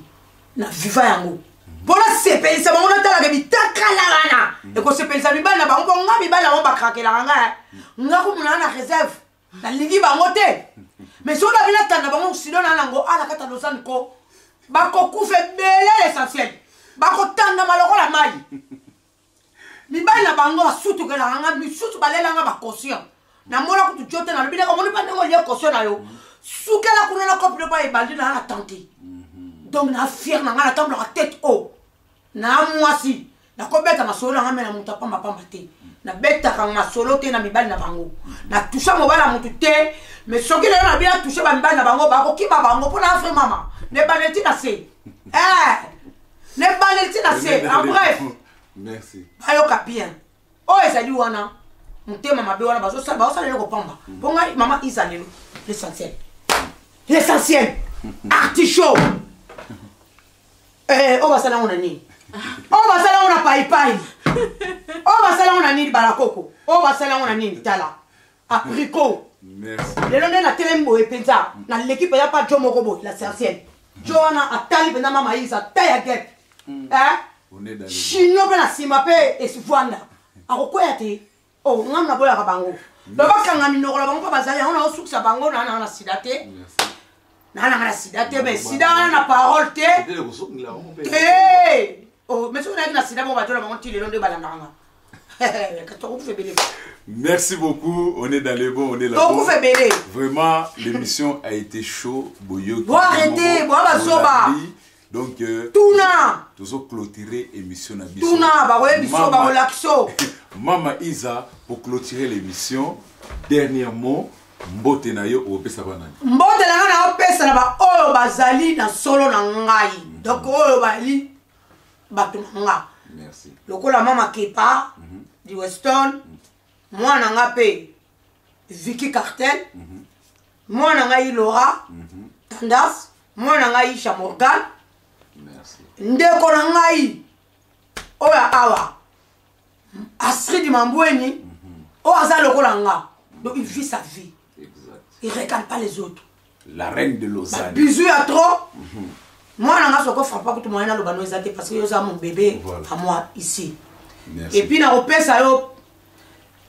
na viva yango. Bona sepelisa bango na tala ke bitakala wana. E ko sepelisa mibali na bango nga mibali na ba krakela nga. Nga ko muna na réserve. Na lingi bango te. Mais so na bila tanda bango sino na nango ala kata losani ko. Ba ko kufe bele l'essentiel. Ba ko tanda maloko la mai. Mibali na bango asutu ke la nga mi sutu balela nga ba conscient. Na mona ko tu jote na bile ko moni pa ngo le caution na yo sukela kuna na kopre pa e baldi na tante donc na fier na ngana tambo la tête haut na mwasi na ko beta masolo na mena muta pamba pamba te na beta ka masolo te na mibali na bango na toucha mo bala mutu te mais soki le na bien toucher ba mibali na bango ba ko kiba bango pour na afre mama ne baneti na se ne baneti na se en bref merci ayo ka bien oh ezali wana mutema mabe wana bazo sala leko pamba ponga mama Isa lelo l'essentiel artichaut o basala ona ni o basala ona pai pai o basala ona ni barakoko o basala ona ni tala apricot merci lelo na telembo epenza na l'équipe ya pas Jomo Kobo l'essentiel Joana atali pena mama Isa taya gap on est dans le chino pe na simape esivanda akokoya te oh ngam na boya ka bango ba bakanga minoko la bango pa bazali ona osukisa bango na sidate na sidate mais sida na parole te oh mais on a na sida bon ba tola bango tile londo balanga merci beaucoup on est dans le bon on est là vraiment l'émission a été chaud boyo bon arrêtez bon bazoba donc tuna toujours clôturer émission na biso tuna ba we biso ba relaxo Mama Isa pour clôturer l'émission dernièrement mbote na yo opesa bana mbote na opesa na ba oyo bazali na solo na ngai donc oyo bali batu nga merci lokola mama Kepa di Weston mwana nga pe Vicky Cartel mwana nga Laura Tandas mwana nga Isha Morgan merci ndeko na ngai oya awa Astrid Mambweni oh aza lokola nga donc il vit sa vie exact il regarde pas les autres la reine de Lausanne bisous à trop moi na nga soko frappe pas tout moyen na lobano ezate parce que yo za mon bébé à moi ici merci et puis na opesa yo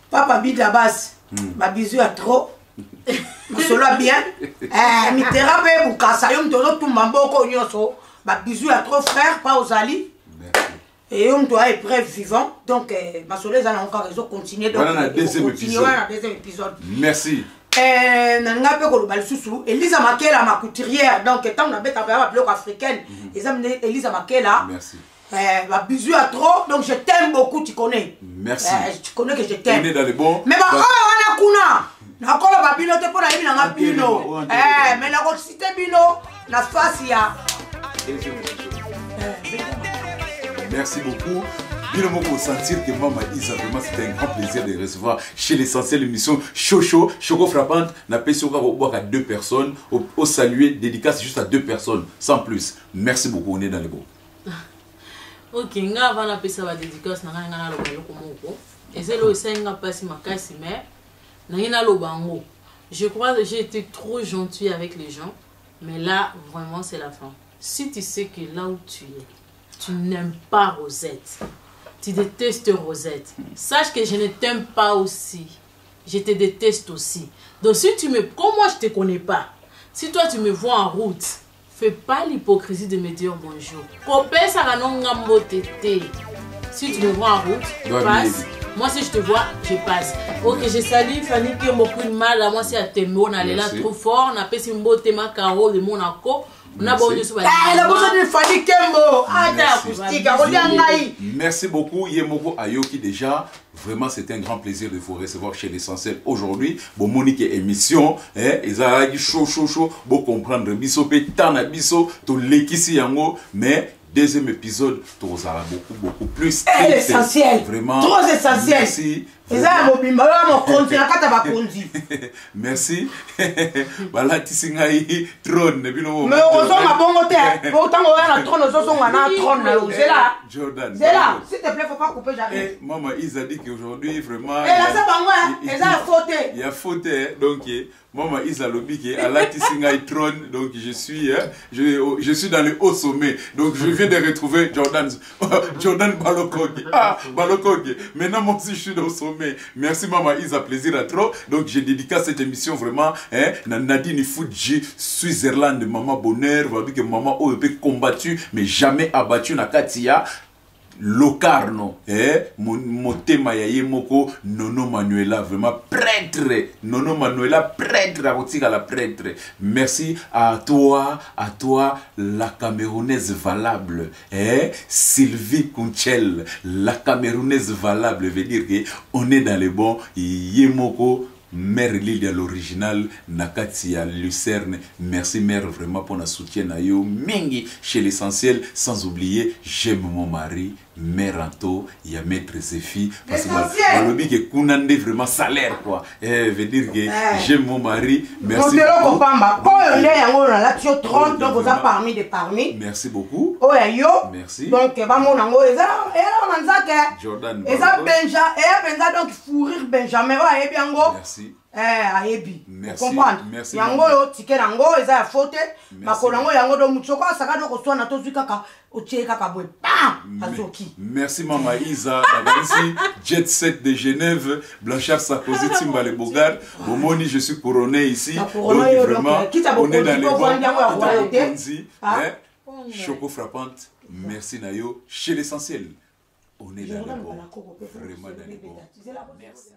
papa Bida Bass ba bisous à trop masolo bien mi thérapie bukasa yo mtozo tumba mboko nyoso ba bisous à trop frère pas aux ali et on doit être prêt vivant donc ma soleil a encore raison continuer donc voilà le deuxième épisode merci nanga pe ko lobal susu Elisa Makela ma couturière donc tant na beta ba bloc africaine examiner Elisa Makela merci ba bisous à trop donc je t'aime beaucoup tu connais merci tu connais que je t'aime on est dans le bon mais ba wana kuna na kola ba bino te pona yimi na bino mais na ko citer bino na face ya merci beaucoup. Bien au sentir que Mama Isa, vraiment c'était un grand plaisir de recevoir chez l'essentiel émission Choco frappante. N'a pas sur à 2 personnes, au saluer, dédicace juste à 2 personnes, sans plus. Merci beaucoup, on est dans le beau. Ok, nga avant la pesa ba dédicace na nga lo baloko moko. Et c'est le senga pasi makasi mais na lo bango. Je crois que j'ai été trop gentil avec les gens, mais là vraiment c'est la fin. Si tu sais que là où tu es tu n'aimes pas Rosette, tu détestes Rosette, sache que je ne t'aime pas aussi, je te déteste aussi. Donc si tu me... Comme moi je ne te connais pas, si toi tu me vois en route, fais pas l'hypocrisie de me dire bonjour. Si tu me vois en route, passe. Moi si je te vois, je passe. Ok, je salue Fanny qui a beaucoup de mal à moi si à te on allait là trop fort, on a fait Simbo Tema Caro de Monaco. Merci beaucoup, Yemoko Ayoki déjà. Vraiment, c'est un grand plaisir de vous recevoir chez l'Essentiel aujourd'hui. Bon, Monique émission, ils ont chaud, bon comprendre, biso pétana biso, tout l'équipe yango, mais deuxième épisode, tout ça beaucoup plus. Essentiel. Vraiment. Trop essentiel. Merci. Merci. Voilà, tisingai trône. Mais heureusement, bon côté. Autant on a un trône, on a un trône. C'est là. Jordan. C'est là. S'il te plaît, faut pas couper jamais. Maman, ils a dit qu'aujourd'hui, vraiment. Et là, ça va, ils ont fauté. Il y a fauté, donc. Maman Isa Lobiki, Allah Tisingai trône, donc je suis dans le haut sommet. Donc je viens de retrouver Jordan Balokog. Ah, Balokog. Maintenant moi aussi je suis au sommet. Merci Maman Isa, plaisir à trop. Donc j'ai dédicace cette émission vraiment, Nadine Fuji, Switzerland, Maman Bonheur, voilà que Maman OEP combattu, mais jamais abattu na Katia. Locarno, Motema Yaye Moko, Nono Manuela, vraiment prêtre, Nono Manuela, prêtre, à la prêtre. Merci à toi, la Camerounaise valable, Sylvie Kunchel, la Camerounaise valable, veut dire que on est dans les bons, Yemoko. Mère Lilia l'original Nakatia Lucerne. Merci mère vraiment pour notre soutien à yo mingi chez l'Essentiel, sans oublier j'aime mon mari mère Anto, il y a maître Zéphie parce que Balobi que Kunande vraiment salaire quoi. Veut dire que j'aime mon mari. Merci beaucoup. Merci beaucoup. Merci. Donc Jordan. Donc fourrir Benjamin. Merci. Merci. Merci. Yango ticket yango eza faute. Makolango yango do mutsoko asaka do ko na tozu kaka otieka ka boy. Azoki. Merci Maman Isa, ici Jet Set de Genève, Blanchard Sarkozy Timbale Bogard. Bomoni je suis couronné ici. Donc vraiment on est dans les bons. Choco frappante. Merci Nayo chez l'Essentiel. On est dans les bons. Vraiment dans les bons. Merci.